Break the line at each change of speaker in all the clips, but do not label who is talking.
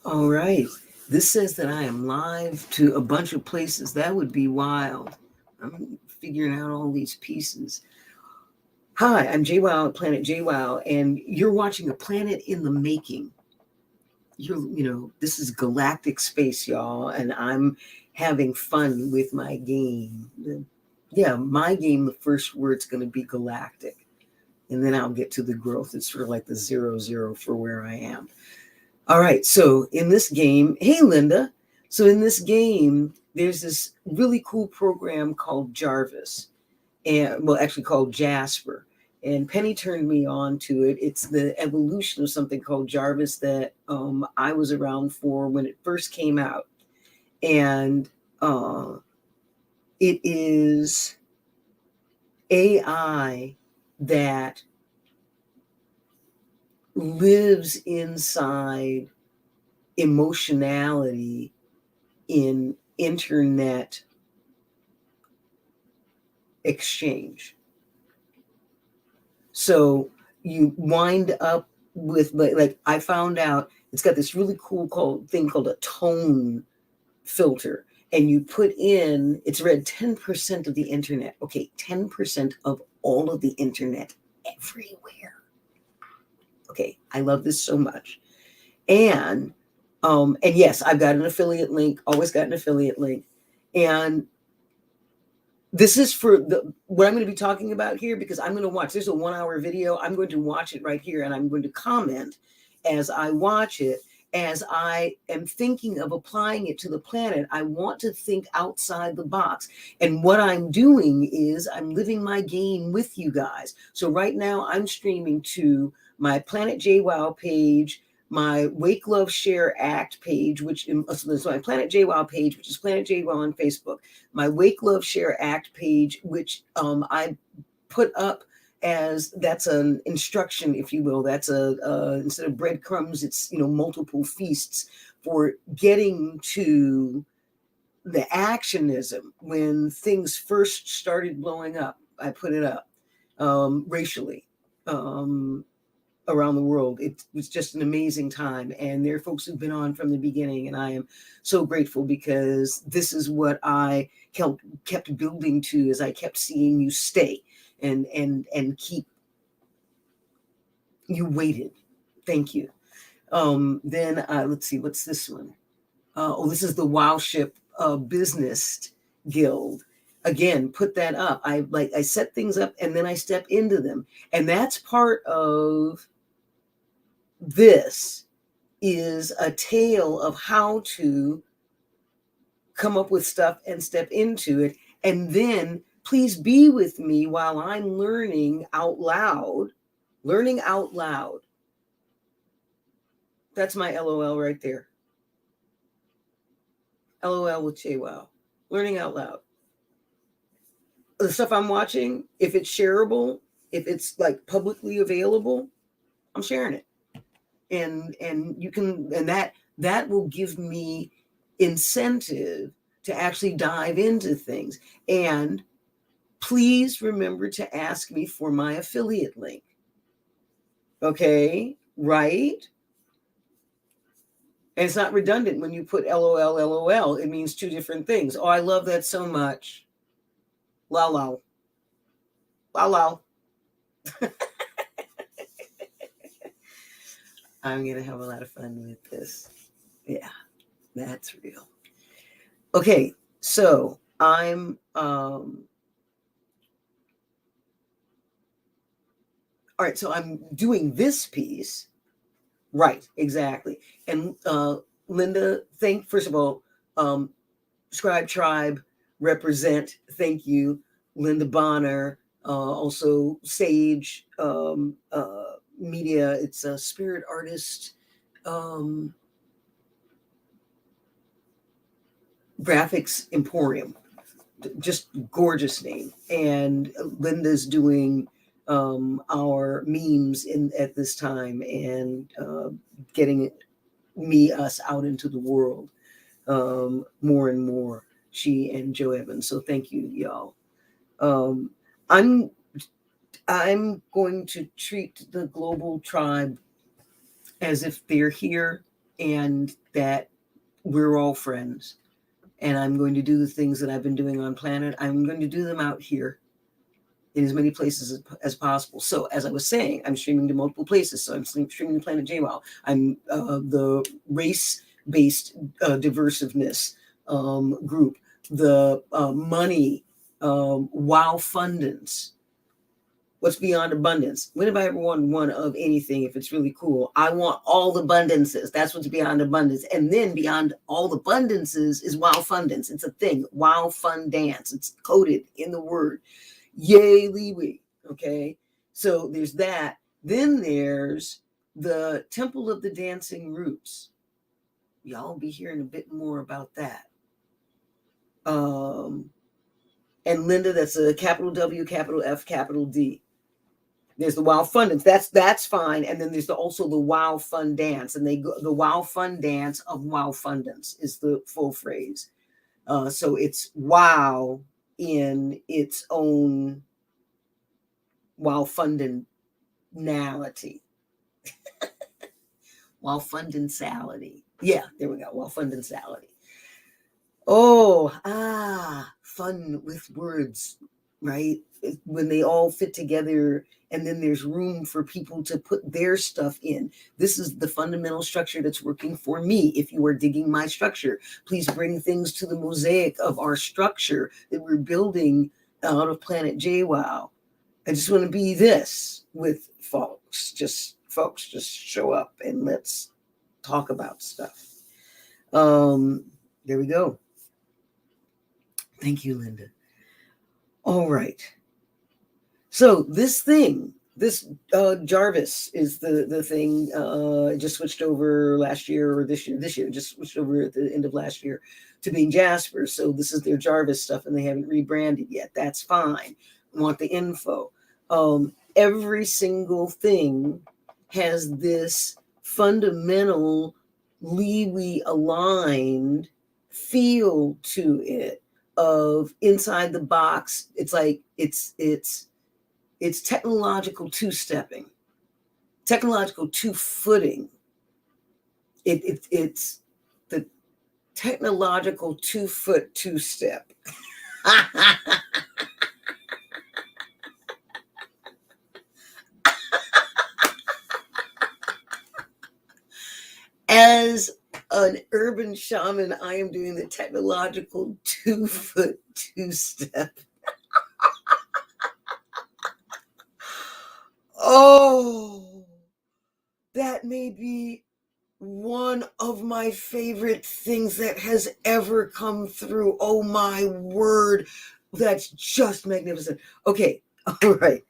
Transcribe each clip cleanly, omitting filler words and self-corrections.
All right. This says that I am live to a bunch of places. That would be wild. I'm figuring out all these pieces. Hi, I'm JWoW at Planet JWoW, and you're watching A Planet in the Making. This is galactic space, y'all, and I'm having fun with my game. Yeah, my game, the first word's going to be galactic, and then I'll get to the growth. It's sort of like the 0, 0 for where I am. All right, so in this game, hey, Linda. So in this game, there's this really cool program called Jarvis, actually called Jasper. And Penny turned me on to it. It's the evolution of something called Jarvis that I was around for when it first came out. And it is AI that lives inside emotionality in internet exchange. So you wind up with, like I found out it's got this really cool thing called a tone filter, and you put in, it's read 10% of the internet. Okay, 10% of all of the internet everywhere. Okay, I love this so much. And yes, I've got an affiliate link, always got an affiliate link. And this is for what I'm going to be talking about here, because I'm going to watch, there's a 1-hour video. I'm going to watch it right here, and I'm going to comment as I watch it. As I am thinking of applying it to the planet, I want to think outside the box. And what I'm doing is I'm living my game with you guys. So right now I'm streaming to my Planet JWoW page, my Wake Love Share Act page, which is my Planet JWoW page, which is Planet JWoW on Facebook, my Wake Love Share Act page, which I put up as that's an instruction, if you will. That's instead of breadcrumbs, it's multiple feasts for getting to the actionism. When things first started blowing up, I put it up racially around the world. It was just an amazing time, and there are folks who've been on from the beginning, and I am so grateful, because this is what I kept building to as I kept seeing you stay and keep you waited. Thank you. Then let's see, what's this one? This is the WoW Ship Business Guild. Again, put that up. I set things up and then I step into them, and that's part of this, is a tale of how to come up with stuff and step into it. And then please be with me while I'm learning out loud. That's my LOL right there. LOL with JWoW. Learning out loud. The stuff I'm watching, if it's shareable, if it's like publicly available, I'm sharing it. And you can, and that will give me incentive to actually dive into things. And please remember to ask me for my affiliate link. Okay, right? And it's not redundant when you put LOL, LOL. It means two different things. Oh, I love that so much. Lalo. Lalo. I'm going to have a lot of fun with this. Yeah, that's real. Okay, so I'm all right, so I'm doing this piece. Right, exactly. And Linda, first of all, Scribe Tribe, represent, thank you. Linda Bonner, also Sage Media, it's a spirit artist graphics emporium. Just gorgeous name. And Linda's doing our memes at this time, and getting us out into the world more and more, she and Joe Evans. So thank you, y'all. I'm going to treat the global tribe as if they're here and that we're all friends. And I'm going to do the things that I've been doing on planet. I'm going to do them out here in as many places as possible. So as I was saying, I'm streaming to multiple places. So I'm streaming to Planet JWoW. I'm the race-based diversiveness group, the money, WoW fundance. What's beyond abundance? When have I ever won one of anything if it's really cool? I want all the abundances. That's what's beyond abundance. And then beyond all the abundances is WoW fundance. It's a thing. WoW fun dance. It's coded in the word. Yay, Liwi. Okay. So there's that. Then there's the Temple of the Dancing Roots. Y'all will be hearing a bit more about that. And Linda, that's a capital W, capital F, capital D. There's the WoW Fun Dance. That's fine. And then there's also the WoW Fun Dance. And the WoW Fun Dance of WoW Fundance is the full phrase. So it's WoW in its own WoW Fundanality. WoW Fundansality. Yeah, there we go. WoW Fundansality. Fun with words, right? When they all fit together, and then there's room for people to put their stuff in. This is the fundamental structure that's working for me. If you are digging my structure, please bring things to the mosaic of our structure that we're building out of Planet JWoW. I just want to be this with folks. Just show up and let's talk about stuff. There we go. Thank you, Linda. All right. So this Jarvis is the thing. Just switched over last year or this year. Just switched over at the end of last year to being Jasper. So this is their Jarvis stuff, and they haven't rebranded yet. That's fine. I want the info. Every single thing has this fundamental Liwi aligned feel to it of inside the box. It's like it's technological two-stepping, technological two-footing. It's the technological two-foot two-step. As an urban shaman, I am doing the technological two-foot two-step. Oh, that may be one of my favorite things that has ever come through. Oh my word, that's just magnificent. Okay, all right.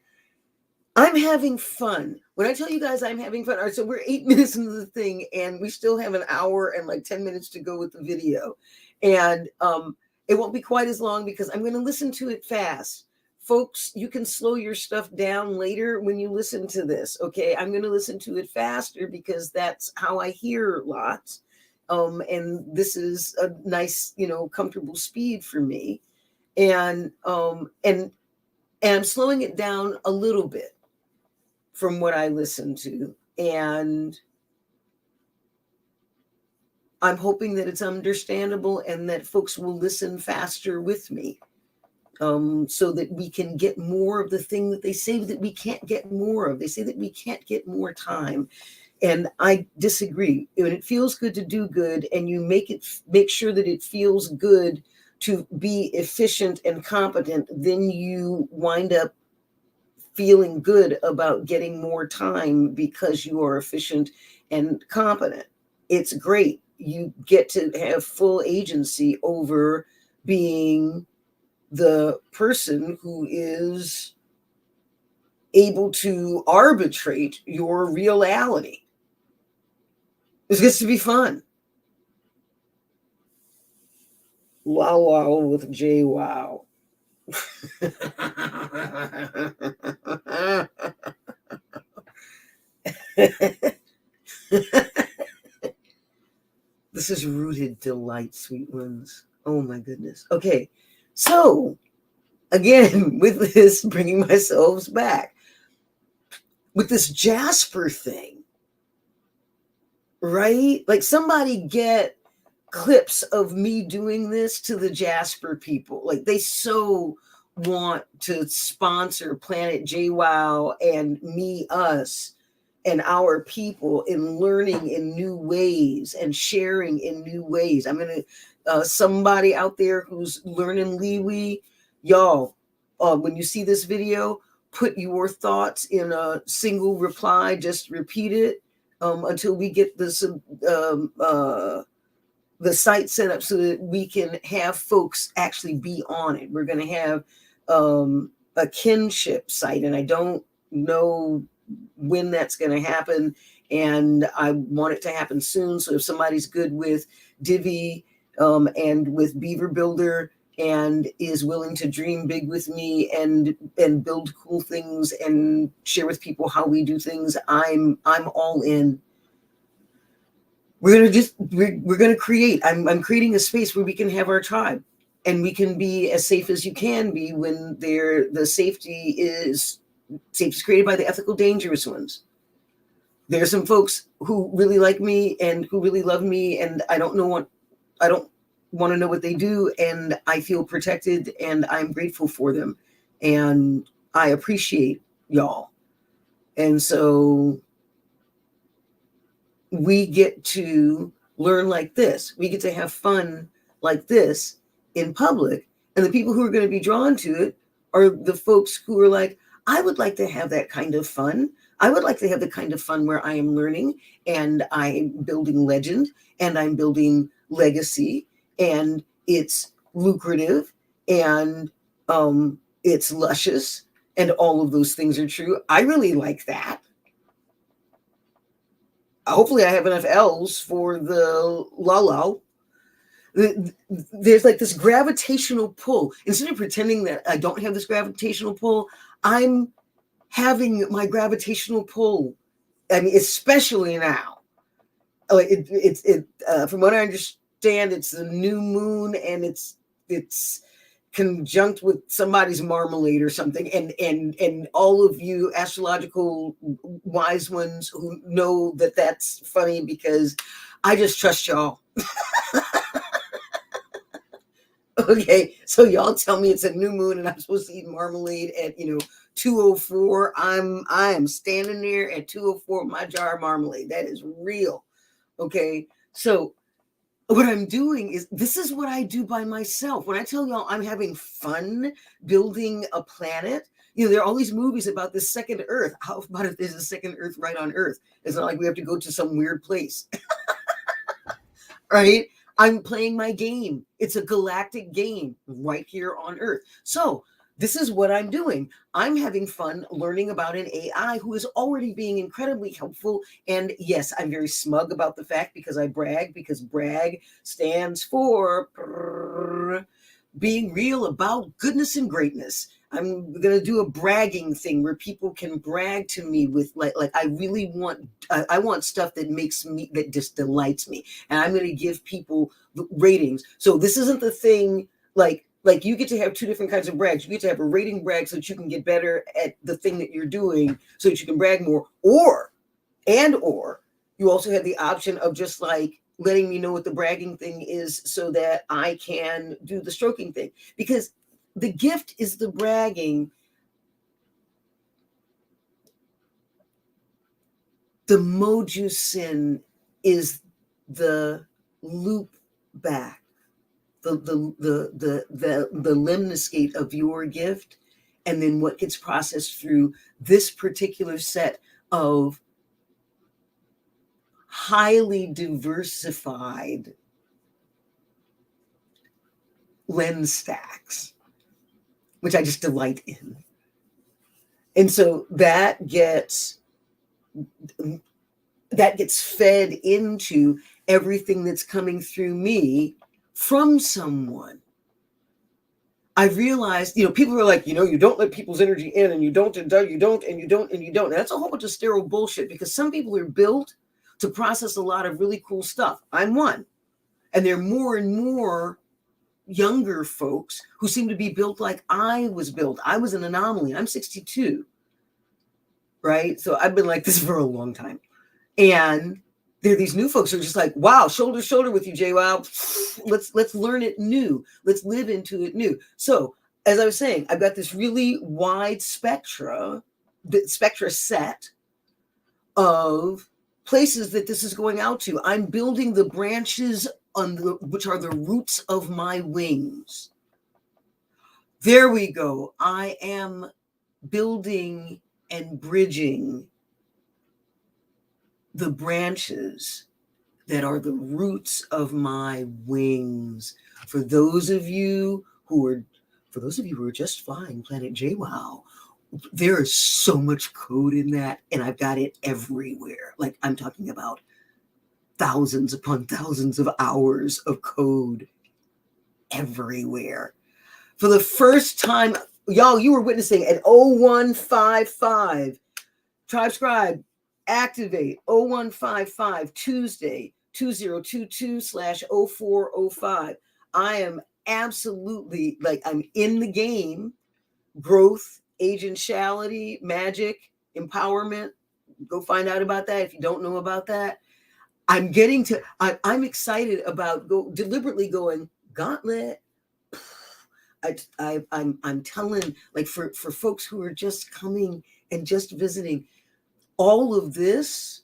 I'm having fun. When I tell you guys I'm having fun, all right, so we're 8 minutes into the thing and we still have an hour and like 10 minutes to go with the video. And it won't be quite as long because I'm going to listen to it fast. Folks, you can slow your stuff down later when you listen to this, okay? I'm going to listen to it faster because that's how I hear lots. And this is a nice, comfortable speed for me. And I'm slowing it down a little bit from what I listen to. And I'm hoping that it's understandable and that folks will listen faster with me. So that we can get more of the thing that they say that we can't get more of. They say that we can't get more time. And I disagree. When it feels good to do good and you make sure that it feels good to be efficient and competent, then you wind up feeling good about getting more time because you are efficient and competent. It's great. You get to have full agency over being the person who is able to arbitrate your reality. This gets to be fun. Wow, wow with JWoW. This is rooted delight, sweet ones. Oh my goodness. Okay. So, again, with this, bringing myself back, with this Jasper thing, right? Like somebody get clips of me doing this to the Jasper people. Like they so want to sponsor Planet JWoW and me, us, and our people in learning in new ways and sharing in new ways. I'm gonna somebody out there who's learning Liwi, y'all. When you see this video, put your thoughts in a single reply. Just repeat it until we get this. The site set up so that we can have folks actually be on it. We're going to have a kinship site, and I don't know when that's going to happen. And I want it to happen soon. So if somebody's good with Divi and with Beaver Builder and is willing to dream big with me and build cool things and share with people how we do things, I'm all in. We're gonna create. I'm creating a space where we can have our tribe, and we can be as safe as you can be when the safety is created by the ethical dangerous ones. There's some folks who really like me and who really love me, and I don't want to know what they do, and I feel protected, and I'm grateful for them, and I appreciate y'all, and so we get to learn like this. We get to have fun like this in public. And the people who are going to be drawn to it are the folks who are like, I would like to have that kind of fun. I would like to have the kind of fun where I am learning and I'm building legend and I'm building legacy and it's lucrative and it's luscious and all of those things are true. I really like that. Hopefully I have enough L's for the Lalo. There's like this gravitational pull. Instead of pretending that I don't have this gravitational pull, I'm having my gravitational pull. I mean, especially now. From what I understand, it's the new moon and it's conjunct with somebody's marmalade or something, and all of you astrological wise ones who know that that's funny because I just trust y'all. Okay, so y'all tell me it's a new moon and I'm supposed to eat marmalade at 2:04. I am standing there at 2:04 with my jar of marmalade. That is real. Okay, so what I'm doing is, this is what I do by myself. When I tell y'all I'm having fun building a planet, there are all these movies about this second Earth. How about if there's a second Earth right on Earth? It's not like we have to go to some weird place. Right? I'm playing my game. It's a galactic game right here on Earth. So this is what I'm doing. I'm having fun learning about an AI who is already being incredibly helpful. And yes, I'm very smug about the fact because brag stands for being real about goodness and greatness. I'm going to do a bragging thing where people can brag to me with like I really want, I want stuff that just delights me. And I'm going to give people ratings. So this isn't the thing like you get to have two different kinds of brags. You get to have a rating brag so that you can get better at the thing that you're doing so that you can brag more, or you also have the option of just like letting me know what the bragging thing is so that I can do the stroking thing, because the gift is the bragging. The Moju sin is the loop back. The lemniscate of your gift, and then what gets processed through this particular set of highly diversified lens stacks, which I just delight in. And so that gets fed into everything that's coming through me from someone. I've realized, people are like, you don't let people's energy in, and you don't, and you don't, and you don't, and you don't. And that's a whole bunch of sterile bullshit, because some people are built to process a lot of really cool stuff. I'm one. And there are more and more younger folks who seem to be built like I was built. I was an anomaly. I'm 62, right? So I've been like this for a long time. And there are these new folks who are just like, wow, shoulder to shoulder with you, JWoW. Let's learn it new. Let's live into it new. So as I was saying, I've got this really wide spectra set of places that this is going out to. I'm building the branches which are the roots of my wings. There we go. I am building and bridging the branches that are the roots of my wings. For those of you who are just flying Planet JWoW, there is so much code in that, and I've got it everywhere. Like, I'm talking about thousands upon thousands of hours of code everywhere. For the first time, y'all, you were witnessing at 0155 Tribe Scribe activate 0155 Tuesday 2022/0405. I am absolutely, like, I'm in the game. Growth, agentiality, magic, empowerment. Go find out about that if you don't know about that. I'm excited about deliberately going gauntlet. I'm telling, like, for folks who are just coming and just visiting, all of this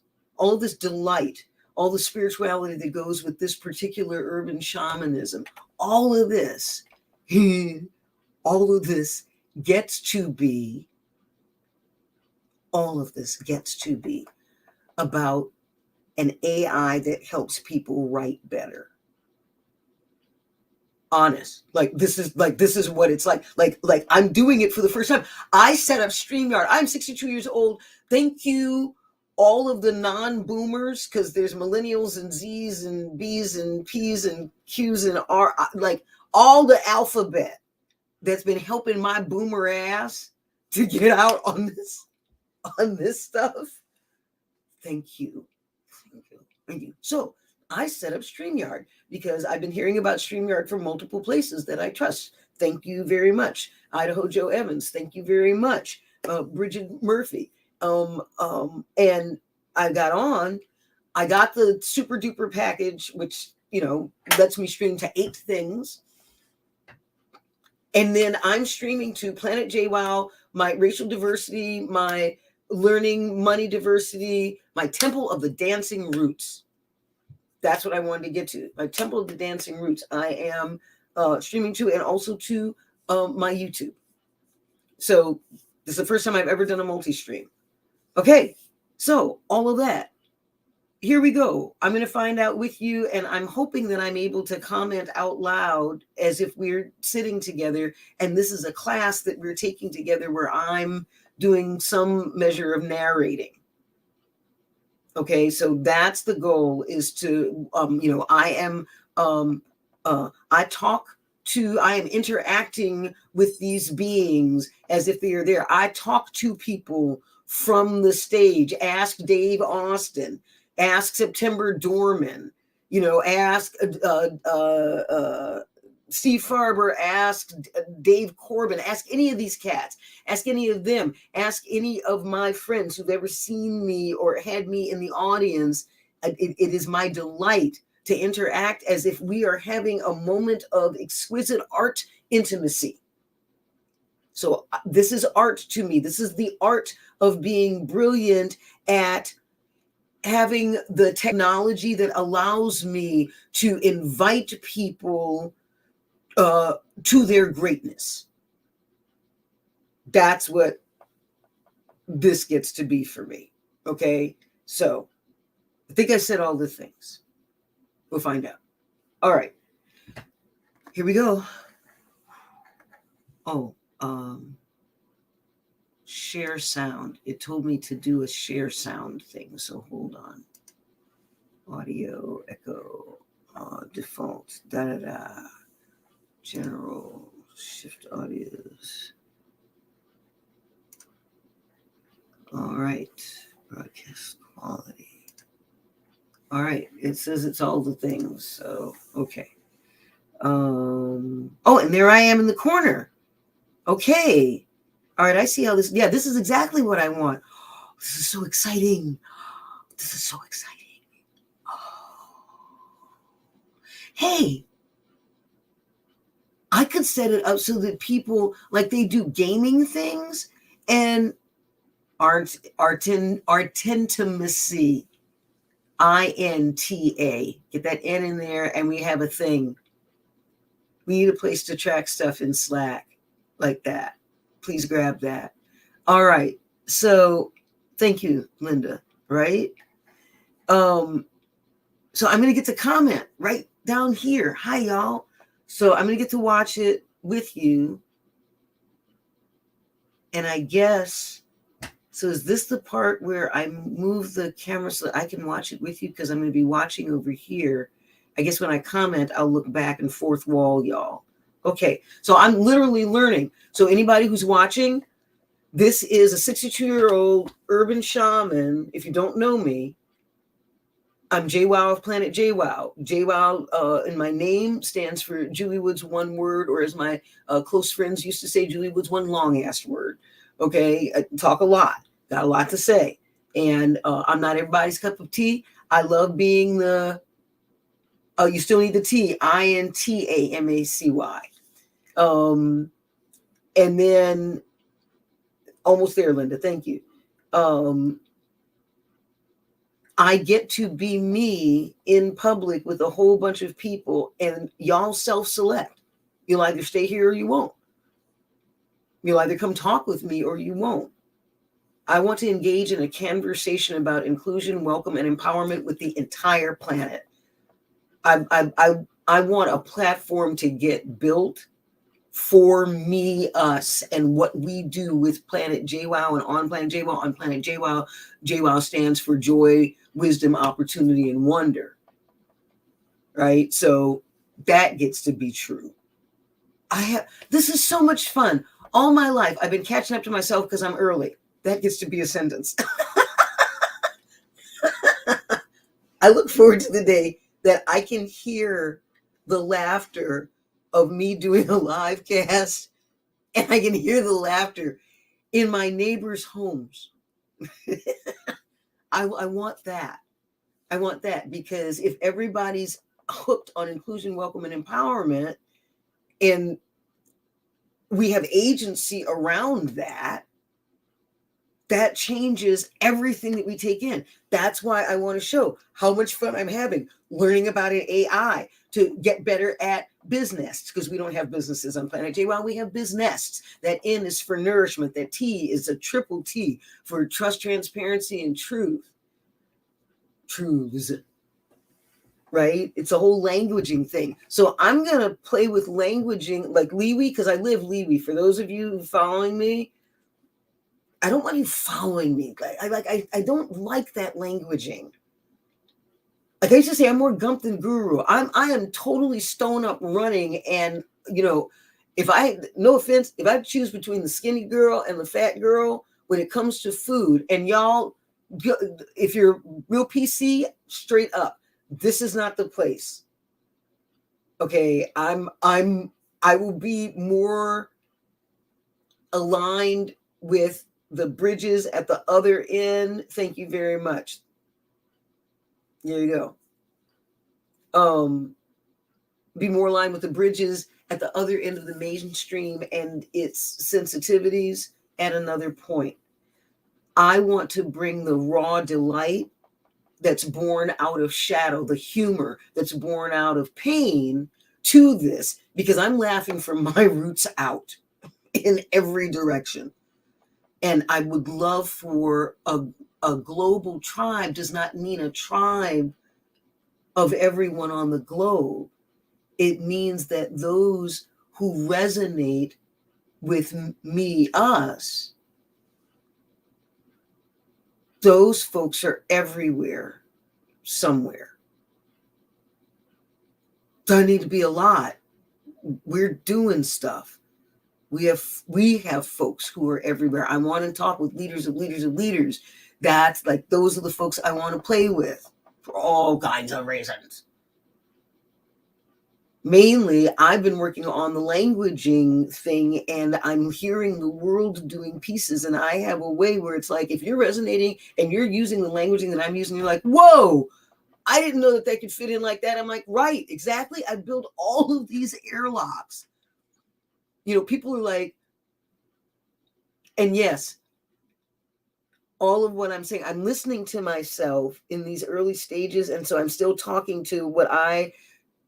delight, all the spirituality that goes with this particular urban shamanism, all of this gets to be about an AI that helps people write better. Honest, this is what it's like I'm doing it for the first time. I set up StreamYard. I'm 62 years old. Thank you, all of the non-boomers, because there's millennials and Z's and B's and P's and Q's and R, like all the alphabet that's been helping my boomer ass to get out on this stuff. Thank you. So I set up StreamYard because I've been hearing about StreamYard from multiple places that I trust. Thank you very much. Idaho Joe Evans, thank you very much. Bridget Murphy. And I got the super duper package, which, lets me stream to 8 things. And then I'm streaming to Planet JWoW, my racial diversity, my learning money diversity, my Temple of the Dancing Roots. That's what I wanted to get to. My Temple of the Dancing Roots. I am streaming to, and also to my YouTube. So this is the first time I've ever done a multi-stream. Okay, so all of that. Here we go. I'm going to find out with you, and I'm hoping that I'm able to comment out loud as if we're sitting together. And this is a class that we're taking together where I'm doing some measure of narrating. Okay, so that's the goal, is to, I am interacting with these beings as if they are there. I talk to people from the stage. Ask Dave Austin, ask September Dorman, ask Steve Farber, ask Dave Corbin, ask any of these cats, ask any of them, ask any of my friends who've ever seen me or had me in the audience. It is my delight to interact as if we are having a moment of exquisite art intimacy. So this is art to me. This is the art of being brilliant at having the technology that allows me to invite people to their greatness. That's what this gets to be for me. Okay, so I think I said all the things. We'll find out. All right, here we go. Oh, share sound. It told me to do a share sound thing, so hold on. Audio, echo, default, general, shift audios. All right, broadcast quality. All right, it says it's all the things, so okay. Oh, and there I am in the corner. Okay. All right, I see how this, this is exactly what I want. This is so exciting. This is so exciting. Hey, I could set it up so that people, like, they do gaming things and artintimacy, INTA. Get that N in there, and we have a thing. We need a place to track stuff in Slack like that. Please grab that. All right. So thank you, Linda. Right? So I'm going to get to comment right down here. Hi, y'all. So I'm going to get to watch it with you. And I guess, so is this the part where I move the camera so that I can watch it with you? Because I'm going to be watching over here. I guess when I comment, I'll look back and fourth wall, y'all. Okay, so I'm literally learning. So anybody who's watching, this is a 62-year-old urban shaman. If you don't know me, I'm JWoW of Planet JWoW. JWoW in my name stands for Julie Wood's one word, or as my close friends used to say, Julie Wood's one long-ass word. Okay, I talk a lot, got a lot to say. And I'm not everybody's cup of tea. I love being the, you still need the T, INTAMACY. And then, almost there, Linda, thank you. I get to be me in public with a whole bunch of people, and y'all self-select. You'll either stay here or you won't. You'll either come talk with me or you won't. I want to engage in a conversation about inclusion, welcome, and empowerment with the entire planet. I want a platform to get built for me, us, and what we do with Planet JWoW and on Planet JWoW. On Planet JWoW, JWoW stands for joy, wisdom, opportunity, and wonder. Right? So that gets to be true. This is so much fun. All my life, I've been catching up to myself because I'm early. That gets to be a sentence. I look forward to the day that I can hear the laughter of me doing a live cast, and I can hear the laughter in my neighbors' homes. I want that. I want that, because if everybody's hooked on inclusion, welcome, and empowerment, and we have agency around that, that changes everything that we take in. That's why I want to show how much fun I'm having learning about an AI to get better at business, because we don't have businesses on Planet JWoW. We have business. That N is for nourishment. That T is a triple T for trust, transparency, and truth. Truths. Right? It's a whole languaging thing. So I'm going to play with languaging like Liwi, because I live Liwi. For those of you following me, I don't want you following me. I don't like that languaging. Like I used to say, I'm more gump than guru. I am totally stone up running. And, no offense, if I choose between the skinny girl and the fat girl, when it comes to food, and y'all, if you're real PC, straight up, this is not the place. Okay, I will be more aligned with the bridges at the other end. Thank you very much. There you go. Be more aligned with the bridges at the other end of the mainstream and its sensitivities at another point. I want to bring the raw delight that's born out of shadow, the humor that's born out of pain to this, because I'm laughing from my roots out in every direction. And I would love for a global tribe does not mean a tribe of everyone on the globe. It means that those who resonate with me, us, those folks are everywhere, somewhere. Doesn't need to be a lot. We're doing stuff. We have folks who are everywhere. I want to talk with leaders of leaders of leaders. That's like, those are the folks I want to play with for all kinds of reasons. Mainly, I've been working on the languaging thing, and I'm hearing the world doing pieces. And I have a way where it's like, if you're resonating and you're using the languaging that I'm using, you're like, whoa, I didn't know that could fit in like that. I'm like, right, exactly. I built all of these airlocks. People are like, and yes, all of what I'm saying, I'm listening to myself in these early stages. And so I'm still talking to what I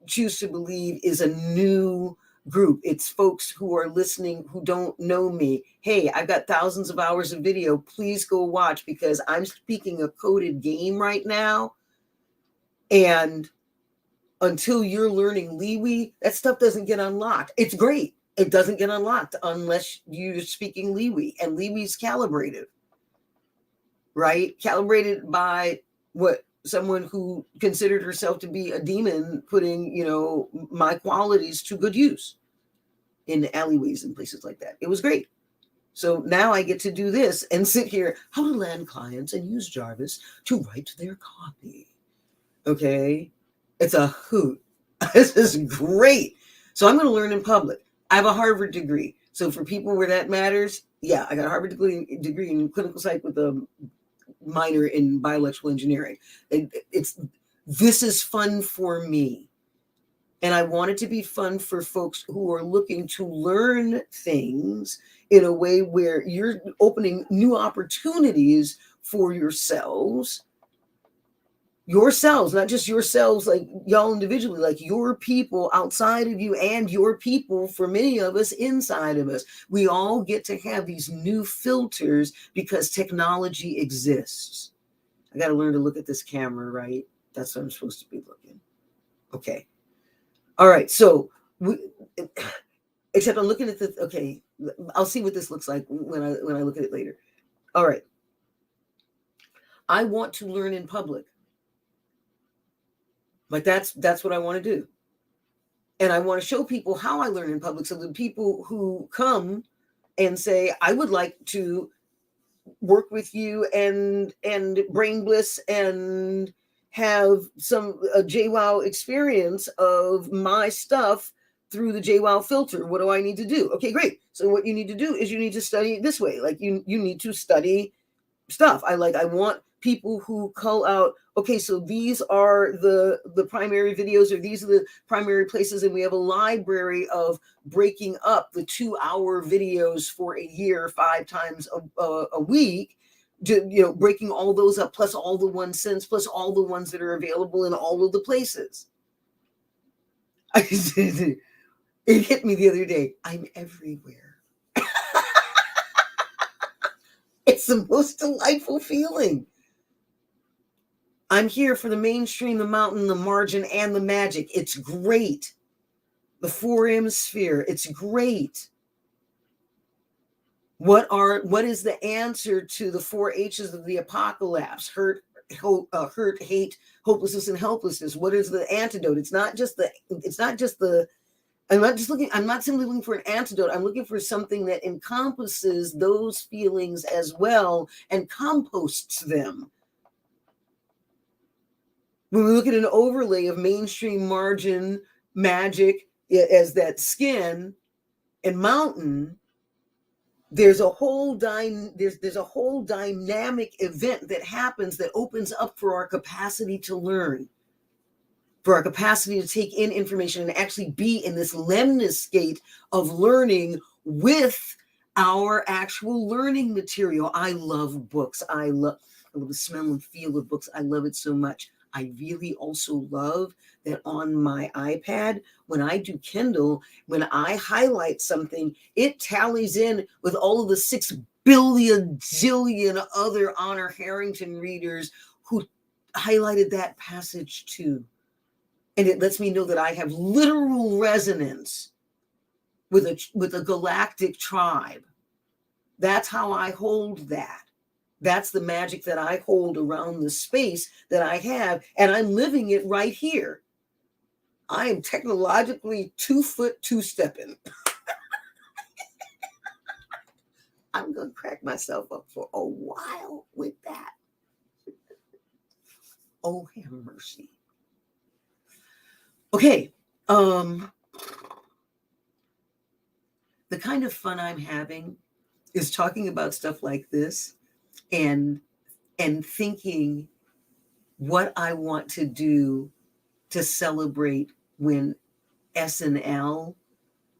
choose to believe is a new group. It's folks who are listening who don't know me. Hey, I've got thousands of hours of video. Please go watch, because I'm speaking a coded game right now. And until you're learning Liwi, that stuff doesn't get unlocked. It's great. It doesn't get unlocked unless you're speaking Liwi, and Liwi's calibrated, right? Calibrated by what someone who considered herself to be a demon, putting, my qualities to good use in alleyways and places like that. It was great. So now I get to do this and sit here, how to land clients and use Jarvis to write their copy. Okay. It's a hoot. This is great. So I'm going to learn in public. I have a Harvard degree. So for people where that matters, yeah, I got a Harvard degree in clinical psych with a minor in bioelectrical engineering. This is fun for me. And I want it to be fun for folks who are looking to learn things in a way where you're opening new opportunities for yourselves, not just yourselves, like y'all individually, like your people outside of you and your people, for many of us, inside of us. We all get to have these new filters because technology exists. I got to learn to look at this camera, right? That's what I'm supposed to be looking. Okay. All right. So, except I'm looking at this. Okay. I'll see what this looks like when I look at it later. All right. I want to learn in public. Like that's what I want to do. And I want to show people how I learn in public, so the people who come and say, I would like to work with you and brain bliss and have a JWoW experience of my stuff through the JWoW filter. What do I need to do? Okay, great. So what you need to do is you need to study this way. Like you need to study stuff. I want people who call out, okay, so these are the primary videos, or these are the primary places, and we have a library of breaking up the 2-hour videos for a year, 5 times a week, breaking all those up, plus all the 1 cents, plus all the ones that are available in all of the places. It hit me the other day. I'm everywhere. It's the most delightful feeling. I'm here for the mainstream, the mountain, the margin, and the magic. It's great. The 4M sphere. It's great. What is the answer to the 4 H's of the apocalypse? Hurt, hate, hopelessness, and helplessness. What is the antidote? I'm not simply looking for an antidote. I'm looking for something that encompasses those feelings as well and composts them. When we look at an overlay of mainstream, margin, magic as that skin, and mountain, there's a whole dynamic event that happens that opens up for our capacity to learn, for our capacity to take in information and actually be in this lemnis state of learning with our actual learning material. I love books. I love the smell and feel of books. I love it so much. I really also love that on my iPad, when I do Kindle, when I highlight something, it tallies in with all of the 6 billion zillion other Honor Harrington readers who highlighted that passage too. And it lets me know that I have literal resonance with a galactic tribe. That's how I hold that. That's the magic that I hold around the space that I have, and I'm living it right here. I am technologically 2 foot 2 stepping. I'm going to crack myself up for a while with that. Oh, have mercy. Okay. The kind of fun I'm having is talking about stuff like this and thinking what I want to do to celebrate when SNL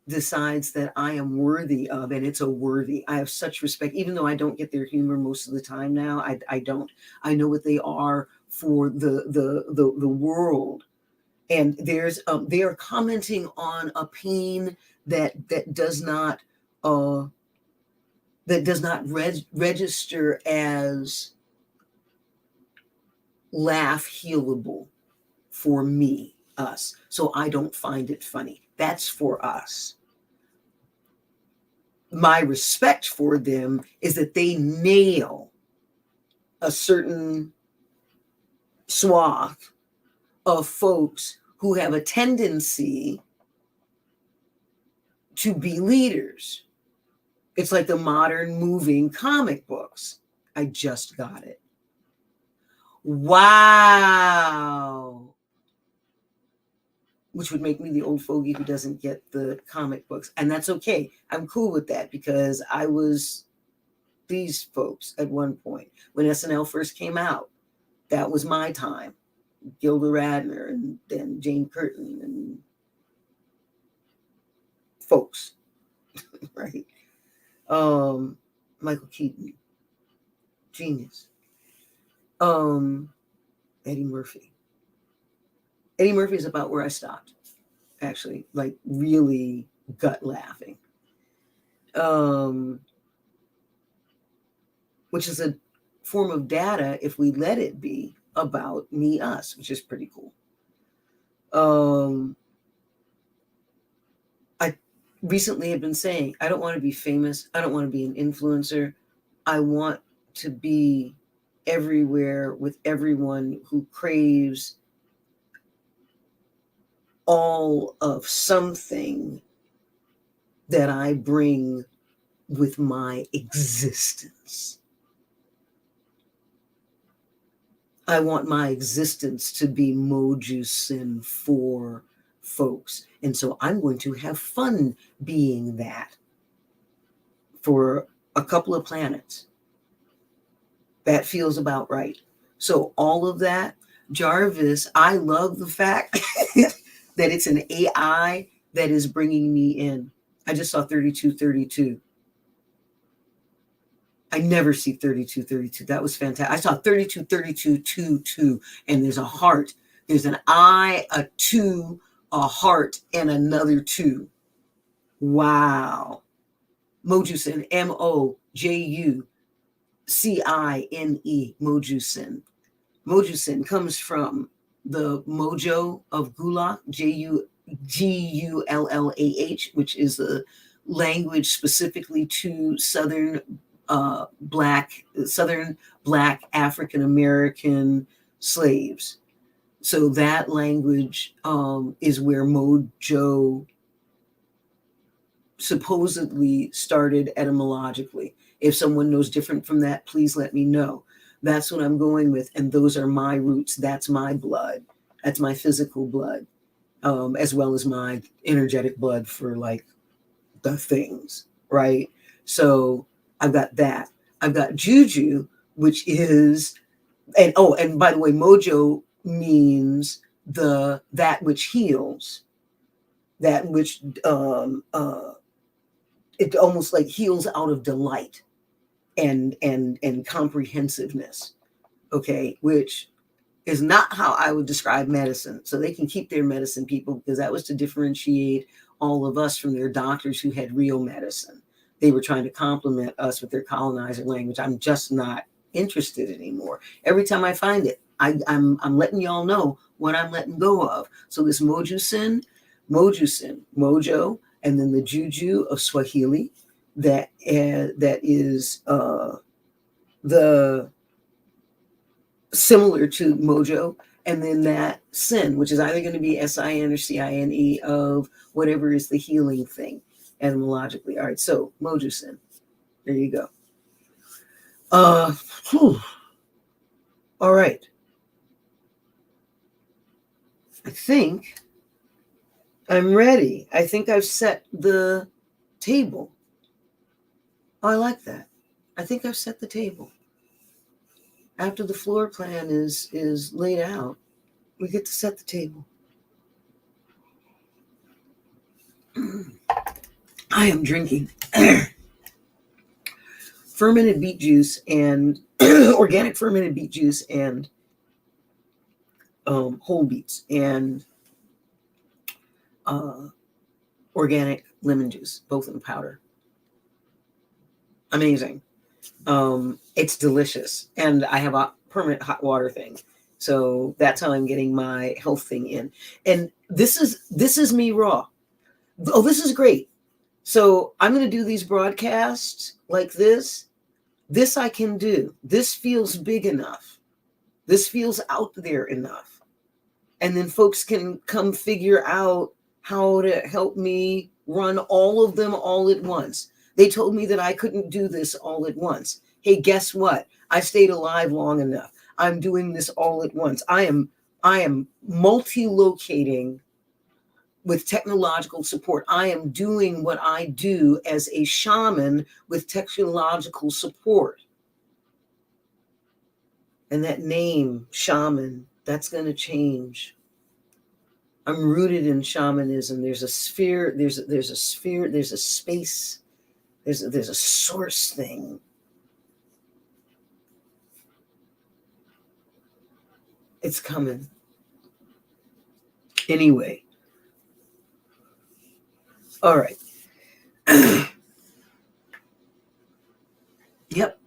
decides that I am worthy of, and it's a worthy. I have such respect, even though I don't get their humor most of the time now. I don't. I know what they are for the world, and they are commenting on a pain that does not register as laugh healable for me, us. So I don't find it funny. That's for us. My respect for them is that they nail a certain swath of folks who have a tendency to be leaders. It's like the modern moving comic books. I just got it. Wow. Which would make me the old fogey who doesn't get the comic books. And that's okay. I'm cool with that because I was these folks at one point. When SNL first came out, that was my time. Gilda Radner and then Jane Curtin and folks, right? Michael Keaton, genius. Eddie Murphy. Eddie Murphy is about where I stopped, actually, like really gut laughing. Which is a form of data, if we let it be, about me, us, which is pretty cool. I recently have been saying, I don't want to be famous. I don't want to be an influencer. I want to be everywhere with everyone who craves all of something that I bring with my existence. I want my existence to be Mojusin for folks. And so I'm going to have fun being that for a couple of planets. That feels about right. So all of that, Jarvis, I love the fact that it's an AI that is bringing me in. I just saw 3232. I never see 3232. That was fantastic. I saw 323222, and there's a heart. There's an I, a 2, a heart, and another 2. Wow. Mojusin, Mojucine, Mojusin. Mojusin comes from the mojo of Gullah, Gullah, which is a language specifically to Southern Black African American slaves. So that language is where mojo supposedly started etymologically. If someone knows different from that, please let me know. That's what I'm going with. And those are my roots. That's my blood. That's my physical blood, as well as my energetic blood for like the things, right? So I've got that. I've got juju, which is, and by the way, mojo means that which heals, that which it almost like heals out of delight and comprehensiveness. Okay, which is not how I would describe medicine. So they can keep their medicine, people, because that was to differentiate all of us from their doctors who had real medicine. They were trying to compliment us with their colonizer language. I'm just not interested anymore. Every time I find it, I'm letting y'all know what I'm letting go of. So this mojusin, mojo, and then the juju of Swahili, that is the similar to mojo, and then that sin, which is either going to be sin or cine of whatever is the healing thing etymologically. All right, so mojusin, there you go. All right, I think I'm ready. I think I've set the table. Oh, I like that. I think I've set the table. After the floor plan is laid out, we get to set the table. I am drinking fermented beet juice and organic fermented beet juice and whole beets and organic lemon juice, both in powder. Amazing. It's delicious. And I have a permanent hot water thing. So that's how I'm getting my health thing in. And this is me raw. Oh, this is great. So I'm going to do these broadcasts like this. This I can do. This feels big enough. This feels out there enough. And then folks can come figure out how to help me run all of them all at once. They told me that I couldn't do this all at once. Hey, guess what? I stayed alive long enough. I'm doing this all at once. I am multi-locating with technological support. I am doing what I do as a shaman with technological support. And that name, shaman, that's going to change. I'm rooted in shamanism. There's a sphere, there's a sphere, there's a space, there's a source thing. It's coming. Anyway. All right. Yep.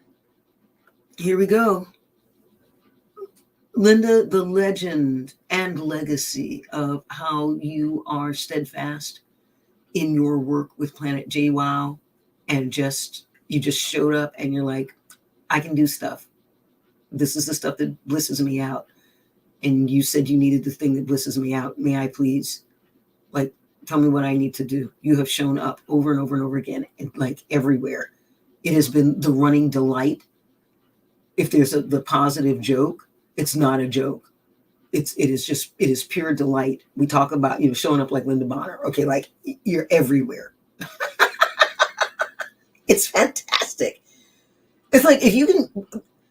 Here we go. Linda, the legend and legacy of how you are steadfast in your work with Planet JWoW, and you just showed up and you're like, I can do stuff. This is the stuff that blisses me out. And you said you needed the thing that blisses me out. May I please? Like, tell me what I need to do. You have shown up over and over and over again, and like everywhere. It has been the running delight. If there's the positive joke, it's not a joke. It is pure delight. We talk about, showing up like Linda Bonner. Okay, like you're everywhere. It's fantastic. It's like, if you can,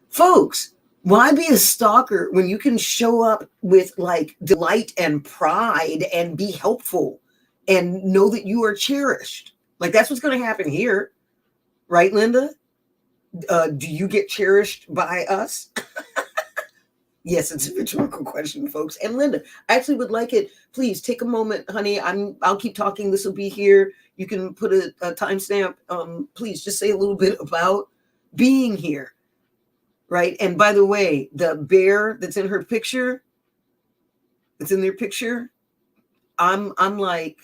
folks, why be a stalker when you can show up with like delight and pride and be helpful and know that you are cherished? Like, that's what's going to happen here. Right, Linda? Do you get cherished by us? Yes, it's a rhetorical question, folks. And Linda, I actually would like it. Please take a moment, honey. I'll keep talking. This will be here. You can put a timestamp. Please just say a little bit about being here. Right. And by the way, the bear that's in her picture, that's in their picture, I'm like,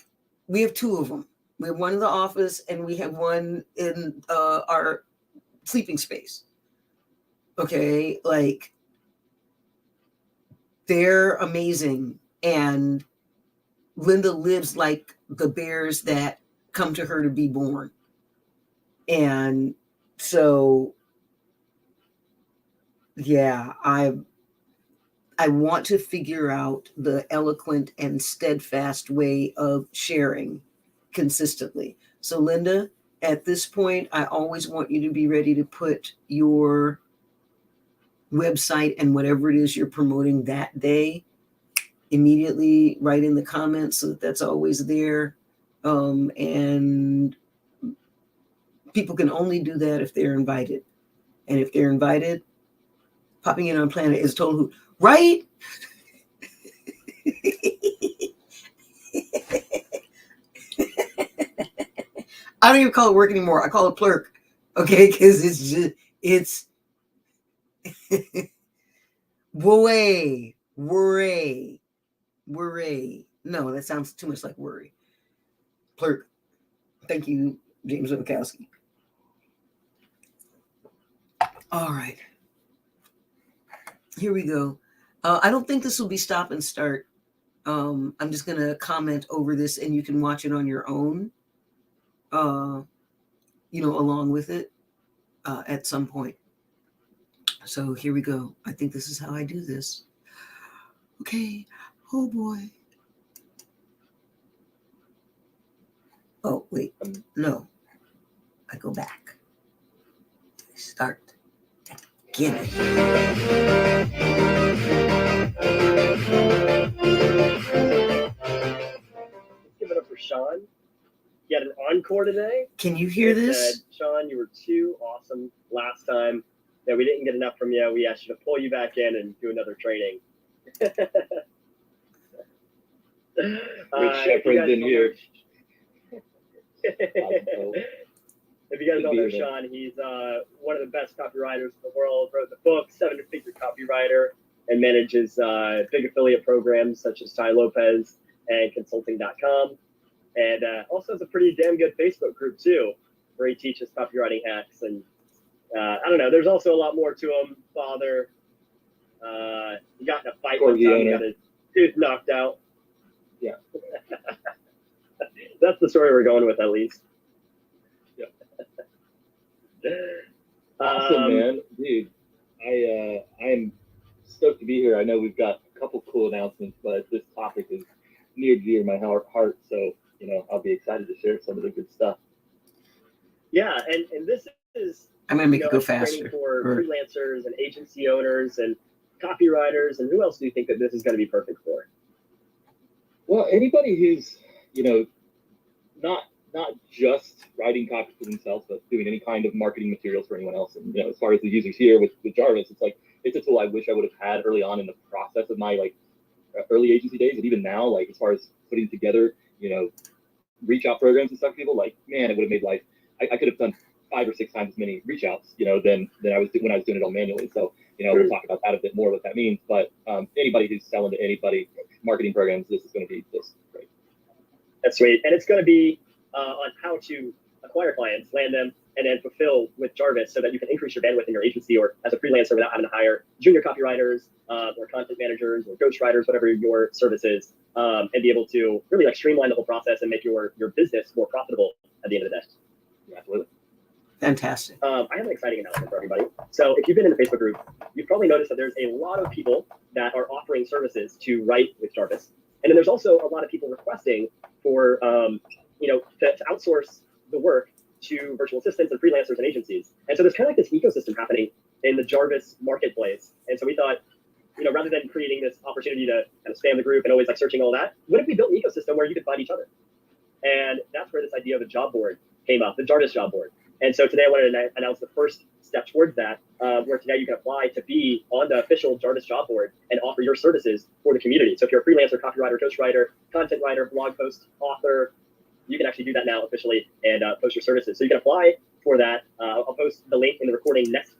we have two of them. We have one in the office and we have one in our sleeping space. Okay, like, they're amazing. And Linda lives like the bears that come to her to be born. And so, yeah, I want to figure out the eloquent and steadfast way of sharing consistently. So, Linda, at this point, I always want you to be ready to put your website and whatever it is you're promoting that day immediately right in the comments, so that that's always there. And people can only do that if they're invited. And if they're invited, popping in on Planet is total hoot, right? I don't even call it work anymore. I call it plurk. Okay, because it's worry. No, that sounds too much like worry. Plurk. Thank you, James Wojciechowski. All right. Here we go. I don't think this will be stop and start. I'm just going to comment over this and you can watch it on your own, along with it at some point. So here we go. I think this is how I do this. Okay. Oh, boy. Oh, wait. No. I go back. I start. beginning.
Let's give it up for Sean. He had an encore today.
Can you hear this?
Sean, you were too awesome last time. That we didn't get enough from you. We asked you to pull you back in and do another training.
Shepherd's in here.
If you guys don't know Sean, he's one of the best copywriters in the world. Wrote the book, 7-figure copywriter, and manages big affiliate programs such as Ty Lopez and Consulting.com. And also has a pretty damn good Facebook group too, where he teaches copywriting hacks. And I don't know, there's also a lot more to him. Father, he got in a fight one time, got his tooth knocked out.
Yeah.
That's the story we're going with, at least.
Yeah. Awesome, man. Dude, I am stoked to be here. I know we've got a couple cool announcements, but this topic is near and dear to my heart. So, you know, I'll be excited to share some of the good stuff.
Yeah, and this is
I'm gonna make it go faster
for freelancers and agency owners and copywriters. And who else do you think that this is going to be perfect for?
Well, anybody who's, you know, not just writing copy for themselves, but doing any kind of marketing materials for anyone else. And, you know, as far as the users here with Jarvis, it's like, it's a tool I wish I would have had early on in the process of my like early agency days. And even now, like as far as putting together, you know, reach out programs and stuff, people like, man, it would have made life. I could have done 5 or 6 times as many reach outs, you know, than I was when I was doing it all manually. So, you know, we'll talk about that a bit more, what that means. But anybody who's selling to anybody, marketing programs, this is going to be just great.
That's sweet. And it's going to be on how to acquire clients, land them, and then fulfill with Jarvis so that you can increase your bandwidth in your agency or as a freelancer without having to hire junior copywriters or content managers or ghostwriters, whatever your service is, and be able to really like streamline the whole process and make your business more profitable at the end of the day.
Yeah, absolutely.
Fantastic.
I have an exciting announcement for everybody. So if you've been in the Facebook group, you've probably noticed that there's a lot of people that are offering services to write with Jarvis. And then there's also a lot of people requesting for, you know, to outsource the work to virtual assistants and freelancers and agencies. And so there's kind of like this ecosystem happening in the Jarvis marketplace. And so we thought, you know, rather than creating this opportunity to kind of spam the group and always like searching all that, what if we built an ecosystem where you could find each other? And that's where this idea of a job board came up, the Jarvis job board. And so today I wanted to announce the first step towards that, where today you can apply to be on the official Jarvis job board and offer your services for the community. So if you're a freelancer, copywriter, ghostwriter, content writer, blog post, author, you can actually do that now officially and post your services. So you can apply for that. I'll post the link in the recording next.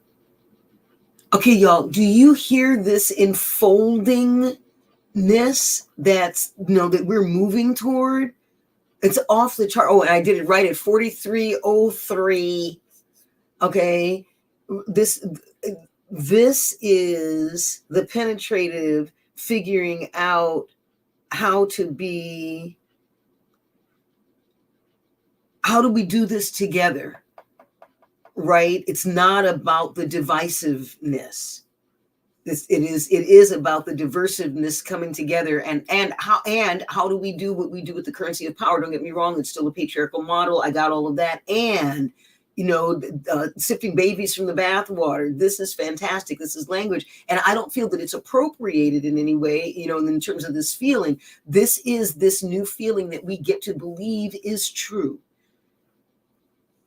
Okay, y'all, do you hear this enfoldingness that's, you know, that we're moving toward? It's off the chart. Oh, and I did it right at 4303. Okay. This is the penetrative figuring out how do we do this together, right? It's not about the divisiveness. It is about the diversiveness coming together and how do we do what we do with the currency of power? Don't get me wrong, it's still a patriarchal model. I got all of that. And, you know, sifting babies from the bathwater. This is fantastic. This is language. And I don't feel that it's appropriated in any way, you know, in terms of this feeling. This is this new feeling that we get to believe is true.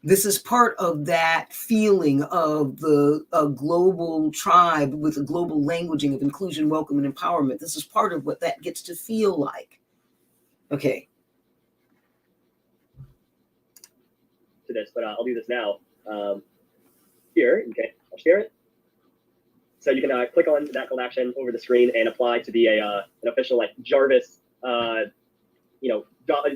This is part of that feeling of the global tribe with a global languaging of inclusion, welcome, and empowerment. This is part of what that gets to feel like. Okay.
To this, but I'll do this now. Here, okay, I'll share it. So you can click on that call to action over the screen and apply to be an official like Jarvis. You know,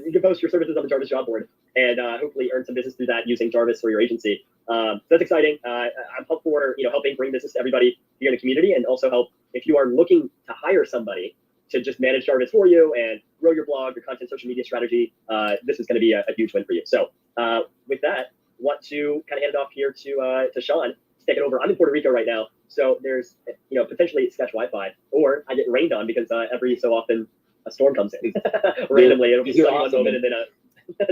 you can post your services on the Jarvis job board and hopefully earn some business through that using Jarvis for your agency. So that's exciting. I'm helpful for, you know, helping bring business to everybody here in the community, and also help if you are looking to hire somebody to just manage Jarvis for you and grow your blog, your content, social media strategy. This is going to be a huge win for you. So with that, want to kind of hand it off here to Sean to take it over. I'm in Puerto Rico right now, so there's, you know, potentially sketch Wi-Fi, or I get rained on because every so often a storm comes in randomly. It'll be sunny one moment and then a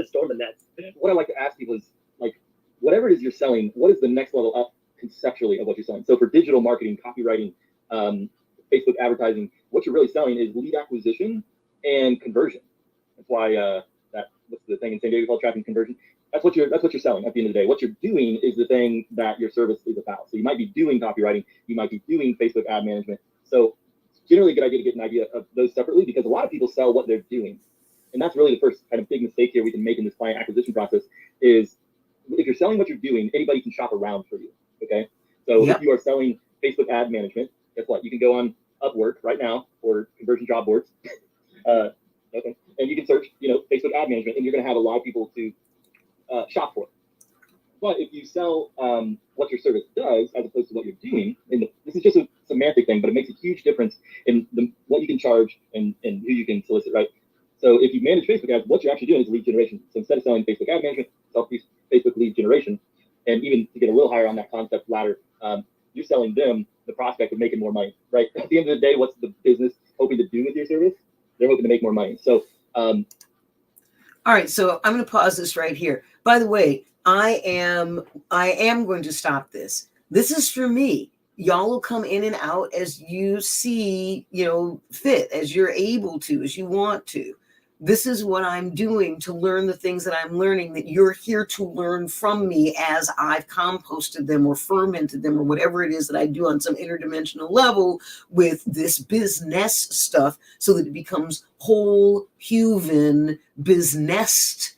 storm the next.
What I like to ask people is, like, whatever it is you're selling, what is the next level up conceptually of what you're selling. So for digital marketing, copywriting, Facebook advertising, what you're really selling is lead acquisition and conversion. That's why what's the thing in San Diego called tracking conversion? That's what you're selling at the end of the day. What you're doing is the thing that your service is about. So you might be doing copywriting, you might be doing Facebook ad management. So it's generally a good idea to get an idea of those separately, because a lot of people sell what they're doing. And that's really the first kind of big mistake here we can make in this client acquisition process is if you're selling what you're doing, anybody can shop around for you. Okay. So if you are selling Facebook ad management, guess what? You can go on Upwork right now or conversion job boards. Okay. And you can search, Facebook ad management, and you're going to have a lot of people to shop for. But if you sell what your service does as opposed to what you're doing, and this is just a semantic thing, but it makes a huge difference in what you can charge and who you can solicit, right? So if you manage Facebook ads, what you're actually doing is lead generation. So instead of selling Facebook ad management, sell Facebook lead generation. And even to get a little higher on that concept ladder, you're selling them the prospect of making more money, right? At the end of the day, what's the business hoping to do with your service? They're hoping to make more money. So,
all right. So I'm going to pause this right here. By the way, I am going to stop this. This is for me. Y'all will come in and out as you see, fit, as you're able to, as you want to. This is what I'm doing to learn the things that I'm learning that you're here to learn from me as I've composted them or fermented them or whatever it is that I do on some interdimensional level with this business stuff so that it becomes whole human business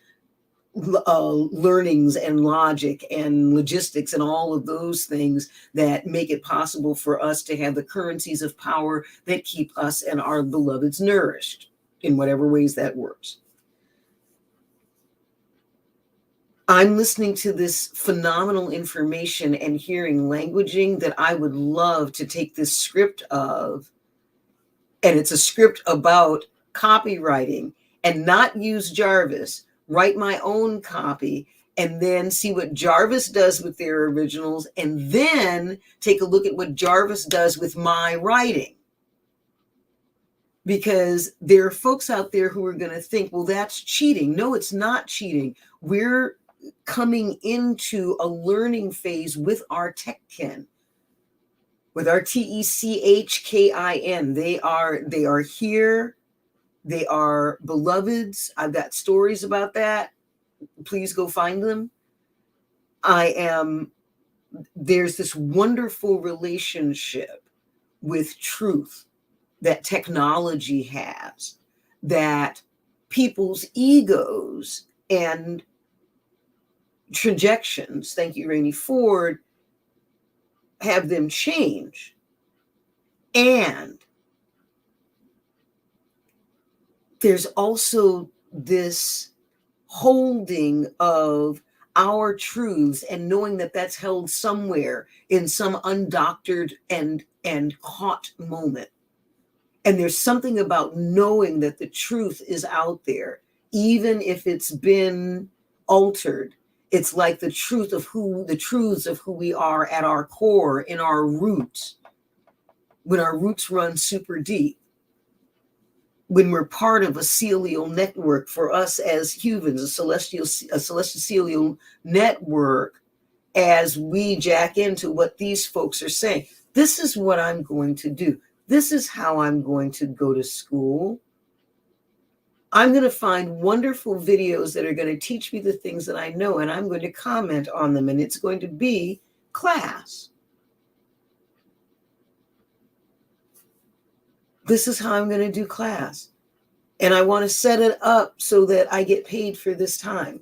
learnings and logic and logistics and all of those things that make it possible for us to have the currencies of power that keep us and our beloveds nourished in whatever ways that works. I'm listening to this phenomenal information and hearing languaging that I would love to take this script of, and it's a script about copywriting, and not use Jarvis, write my own copy, and then see what Jarvis does with their originals, and then take a look at what Jarvis does with my writing. Because there are folks out there who are going to think, well, that's cheating. No, it's not cheating. We're coming into a learning phase with our techkin, with our TECHKIN. They are here. They are beloveds. I've got stories about that. Please go find them. There's this wonderful relationship with truth that technology has, that people's egos and trajections, thank you, Rainey Ford, have them change. And there's also this holding of our truths and knowing that that's held somewhere in some undoctored and caught moment. And there's something about knowing that the truth is out there, even if it's been altered. It's like the truths of who we are at our core, in our roots, when our roots run super deep, when we're part of a celestial network for us as humans, a celestial network, as we jack into what these folks are saying. This is what I'm going to do. This is how I'm going to go to school. I'm going to find wonderful videos that are going to teach me the things that I know, and I'm going to comment on them, and it's going to be class. This is how I'm going to do class. And I want to set it up so that I get paid for this time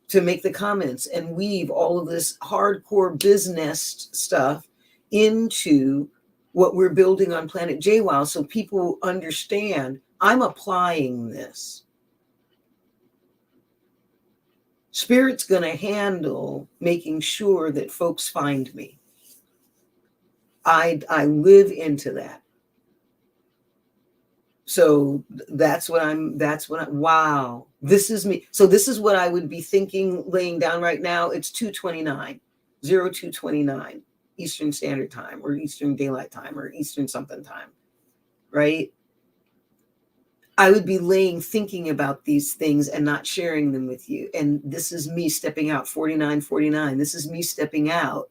to make the comments and weave all of this hardcore business stuff into what we're building on Planet JWoW, so people understand I'm applying this. Spirit's going to handle making sure that folks find me. I live into that. So wow, this is me. So this is what I would be thinking, laying down right now. It's 0229 Eastern Standard Time, or Eastern Daylight Time, or Eastern something time, right? I would be thinking about these things and not sharing them with you. And this is me stepping out, 4949. This is me stepping out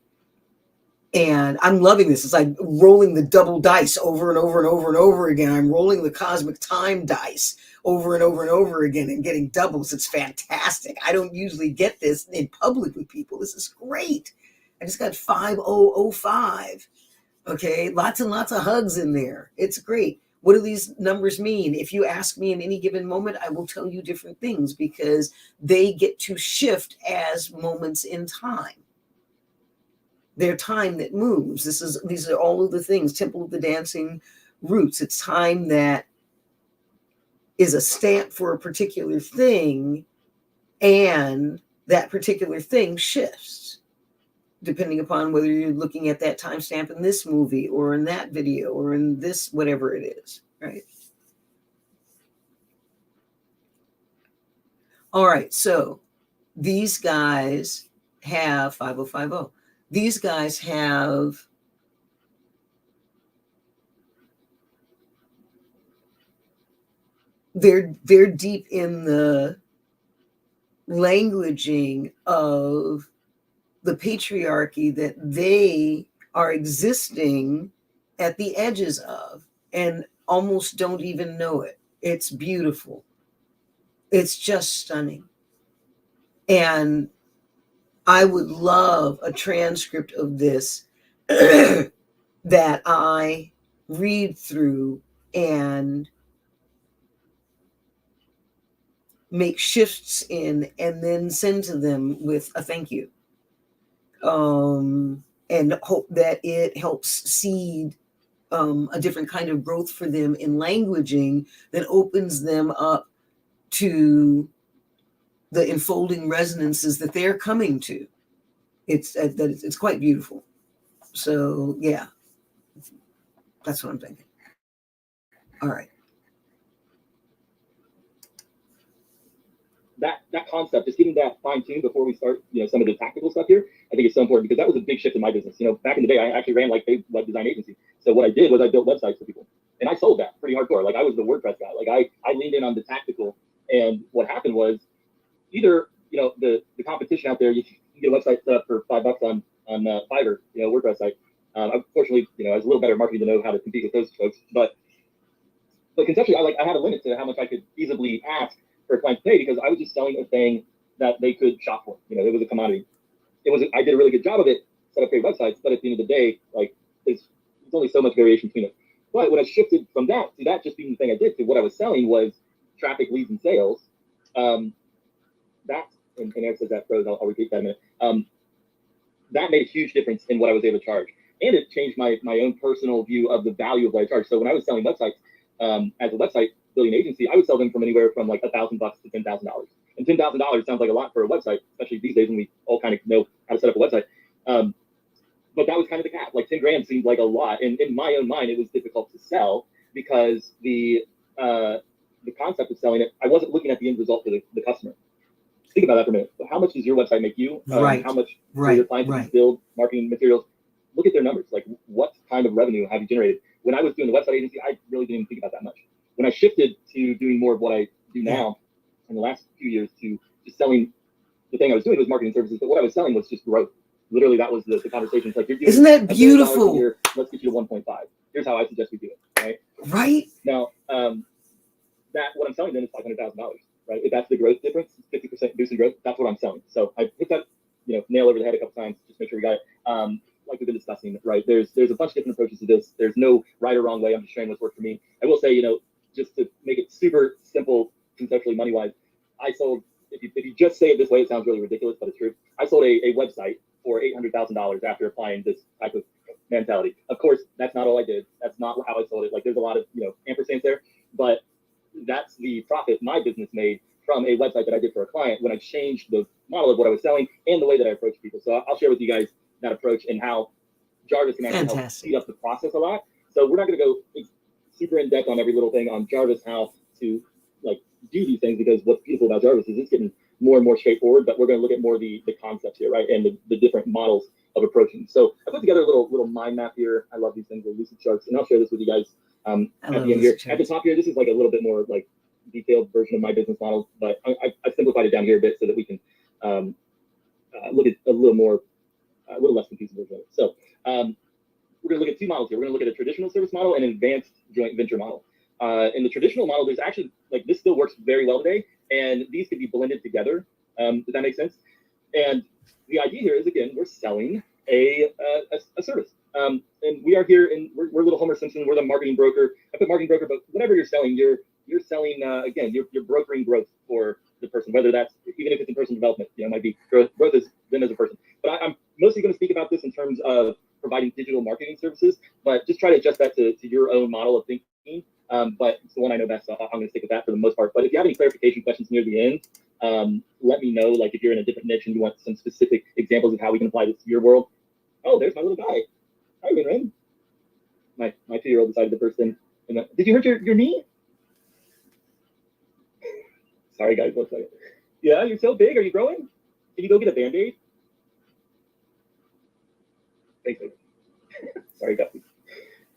And I'm loving this. It's like rolling the double dice over and over and over and over again. I'm rolling the cosmic time dice over and over and over again and getting doubles. It's fantastic. I don't usually get this in public with people. This is great. I just got 5005. Okay, lots and lots of hugs in there. It's great. What do these numbers mean? If you ask me in any given moment, I will tell you different things because they get to shift as moments in time. They're time that moves. These are all of the things. Temple of the Dancing Roots. It's time that is a stamp for a particular thing, and that particular thing shifts depending upon whether you're looking at that timestamp in this movie or in that video or in this whatever it is, right? All right, so these guys have 5050. These guys have they're deep in the languaging of the patriarchy that they are existing at the edges of and almost don't even know it. It's beautiful. It's just stunning. And I would love a transcript of this that I read through and make shifts in and then send to them with a thank you. And hope that it helps seed a different kind of growth for them in languaging that opens them up to the enfolding resonances that they're coming to. It's quite beautiful. So yeah, that's what I'm thinking. All right.
That concept, just getting that fine-tuned before we start, some of the tactical stuff here, I think it's so important because that was a big shift in my business. Back in the day, I actually ran like a web design agency. So what I did was I built websites for people, and I sold that pretty hardcore. Like I was the WordPress guy. Like I leaned in on the tactical, and what happened was either the competition out there, you can get a website set up for $5 on Fiverr, WordPress site. Unfortunately, I was a little better at marketing to know how to compete with those folks, but conceptually, I had a limit to how much I could feasibly ask for a client to pay because I was just selling a thing that they could shop for. It was a commodity. I did a really good job of it, set up great websites, but at the end of the day, like there's only so much variation between it. But when I shifted from that to that just being the thing I did to what I was selling was traffic, leads, and sales. That and Eric says that froze. I'll repeat that in a minute. That made a huge difference in what I was able to charge, and it changed my own personal view of the value of what I charge. So when I was selling websites as a website building agency, I would sell them from anywhere from like $1,000 to $10,000. And $10,000 sounds like a lot for a website, especially these days when we all kind of know how to set up a website. But that was kind of the cap. Like 10 grand seemed like a lot, and in my own mind, it was difficult to sell because the concept of selling it, I wasn't looking at the end result for the customer. Think about that for a minute. How much does your website make you?
Right.
How much for your clients build marketing materials? Look at their numbers. Like what kind of revenue have you generated? When I was doing the website agency, I really didn't even think about that much. When I shifted to doing more of what I do now in the last few years to just selling, the thing I was doing was marketing services, but what I was selling was just growth. Literally, that was the conversation. It's like, you're doing
Isn't that beautiful?
year, let's get you to 1.5. Here's how I suggest we do it, right?
Right.
Now, that what I'm selling then is $500,000, right? If that's the growth difference, 50% boost in growth, that's what I'm selling. So I hit that, nail over the head a couple times, just make sure we got it. Like we've been discussing, right? There's a bunch of different approaches to this. There's no right or wrong way. I'm just sharing what's worked for me. I will say, just to make it super simple conceptually, money-wise, I sold, if you just say it this way, it sounds really ridiculous, but it's true. I sold a website for $800,000 after applying this type of mentality. Of course, that's not all I did. That's not how I sold it. Like there's a lot of, ampersands there, but that's the profit my business made from a website that I did for a client when I changed the model of what I was selling and the way that I approach people. So I'll share with you guys that approach and how Jarvis can actually help speed up the process a lot. So we're not going to go super in depth on every little thing on Jarvis, how to do these things, because what's beautiful about Jarvis is it's getting more and more straightforward, but we're going to look at more the concepts here, right? And the different models of approaching. So I put together a little mind map here. I love these things, the lucid charts, and I'll share this with you guys at the end here. At the top here, this is like a little bit more like detailed version of my business model, but I simplified it down here a bit so that we can look at a little more a little less confusing version of it. So we're going to look at two models here. We're going to look at a traditional service model and an advanced joint venture model. In the traditional model, there's actually, like, this still works very well today, and these can be blended together. Does that make sense? And the idea here is, again, we're selling a service. And we are here, and we're little Homer Simpson. We're the marketing broker. I put marketing broker, but whatever you're selling, you're selling, again, you're brokering growth for the person, whether that's, even if it's in personal development, it might be growth is them as a person. But I'm mostly going to speak about this in terms of providing digital marketing services, but just try to adjust that to your own model of thinking. But it's the one I know best, so I'm going to stick with that for the most part. But if you have any clarification questions near the end, let me know. Like, if you're in a different niche and you want some specific examples of how we can apply this to your world. Oh, there's my little guy. Hi, Rin. My 2-year-old decided to burst in. Did you hurt your knee? Sorry, guys. 1 second. Yeah, you're so big. Are you growing? Can you go get a Band-Aid? Thanks. Sorry, Guppy.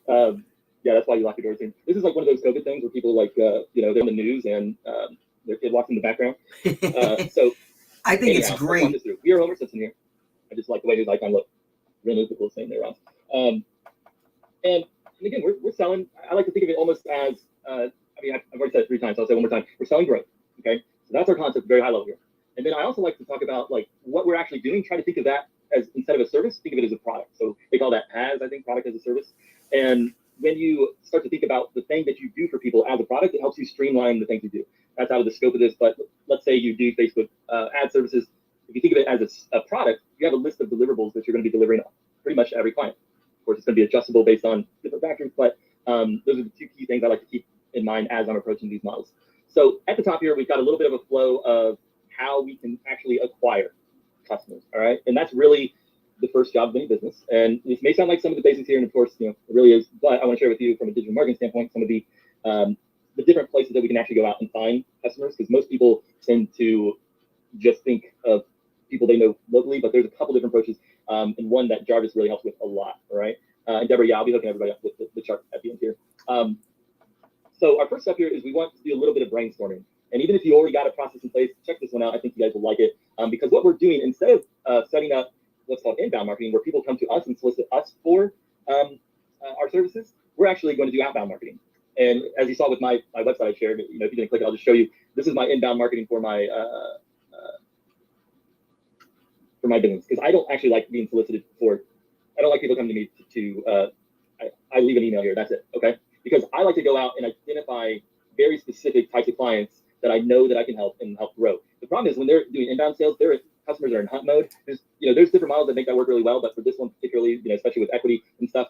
Yeah, that's why you lock your doors in. This is like one of those COVID things where people, like, they're on the news and their kid walks in the background. So
I think
anyhow,
it's great.
We are Homer Simpson here. I just like the way his icon looks. Rin is the coolest thing there, Ross. And again, we're selling. I like to think of it almost as, I mean, I've already said it 3 times, so I'll say it one more time. We're selling growth. Okay, so that's our concept, very high level here. And then I also like to talk about, like, what we're actually doing. Try to think of that as, instead of a service, think of it as a product. So they call that PaaS, I think, product as a service. And when you start to think about the thing that you do for people as a product, it helps you streamline the things you do. That's out of the scope of this, but let's say you do Facebook ad services. If you think of it as a product, you have a list of deliverables that you're going to be delivering pretty much to every client. Of course, it's going to be adjustable based on different factors, but those are the 2 key things I like to keep in mind as I'm approaching these models. So at the top here, we've got a little bit of a flow of how we can actually acquire customers, all right? And that's really the first job of any business. And this may sound like some of the basics here, and of course, it really is, but I want to share with you from a digital marketing standpoint some of the different places that we can actually go out and find customers, because most people tend to just think of people they know locally, but there's a couple different approaches, and one that Jarvis really helps with a lot, all right? And Deborah, yeah, I'll be hooking everybody up with the chart at the end here. So our first step here is we want to do a little bit of brainstorming. And even if you already got a process in place, check this one out. I think you guys will like it, because what we're doing, instead of setting up what's called inbound marketing, where people come to us and solicit us for our services, we're actually going to do outbound marketing. And as you saw with my website I shared, if you didn't click it, I'll just show you. This is my inbound marketing for my business, because I don't actually like being solicited for. I don't like people coming to me to I leave an email here. That's it. Okay, because I like to go out and identify very specific types of clients that I know that I can help and help grow. The problem is when they're doing inbound sales, their customers are in hunt mode. There's different models that make that work really well, but for this one particularly, especially with equity and stuff,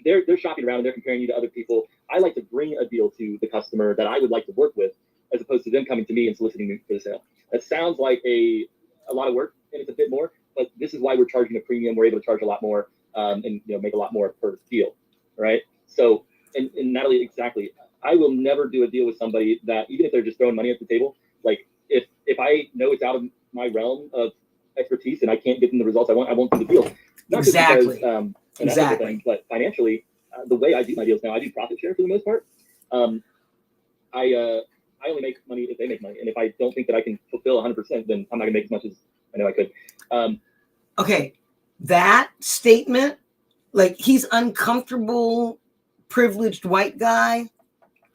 they're shopping around and they're comparing you to other people. I like to bring a deal to the customer that I would like to work with, as opposed to them coming to me and soliciting me for the sale. That sounds like a lot of work, and it's a bit more, but this is why we're charging a premium. We're able to charge a lot more, and make a lot more per deal, right? So, and Natalie, exactly. I will never do a deal with somebody that, even if they're just throwing money at the table, like if I know it's out of my realm of expertise and I can't get them the results I won't do the deal. Not
Exactly.
Because,
Exactly.
thing, but financially, the way I do my deals now, I do profit share for the most part. I only make money if they make money, and if I don't think that I can fulfill 100%, then I'm not gonna make as much as I know I could.
Okay, that statement, like, he's uncomfortable, privileged white guy,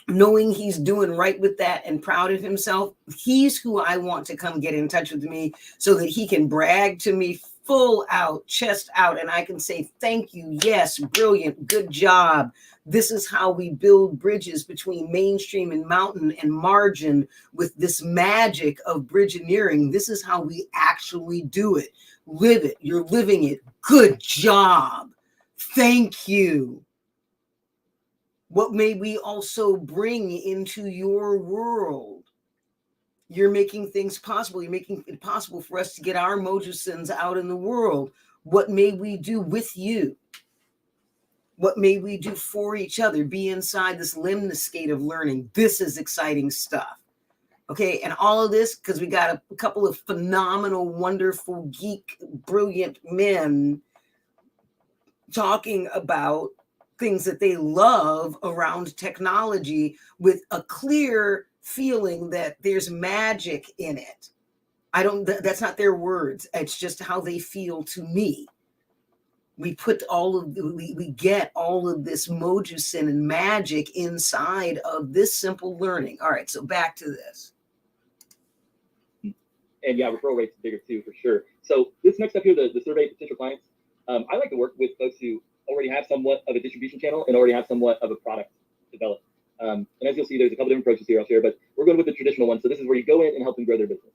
knowing he's doing right with that and proud of himself. He's who I want to come get in touch with me so that he can brag to me full out, chest out, and I can say, thank you, yes, brilliant, good job. This is how we build bridges between mainstream and mountain and margin with this magic of bridgeneering. This is how we actually do it. Live it. You're living it. Good job. Thank you. What may we also bring into your world? You're making things possible. You're making it possible for us to get our mojusins out in the world. What may we do with you? What may we do for each other? Be inside this lemniscate of learning. This is exciting stuff. Okay, and all of this because we got a couple of phenomenal, wonderful, geek, brilliant men talking about things that they love around technology with a clear feeling that there's magic in it. I don't, that's not their words. It's just how they feel to me. We put we get all of this mojusin and magic inside of this simple learning. All right, so back to this.
And yeah, referral rates bigger too, for sure. So this next step here, the survey potential clients, I like to work with folks who already have somewhat of a distribution channel and already have somewhat of a product developed. And as you'll see, there's a couple different approaches here I'll share, but we're going with the traditional one. So this is where you go in and help them grow their business.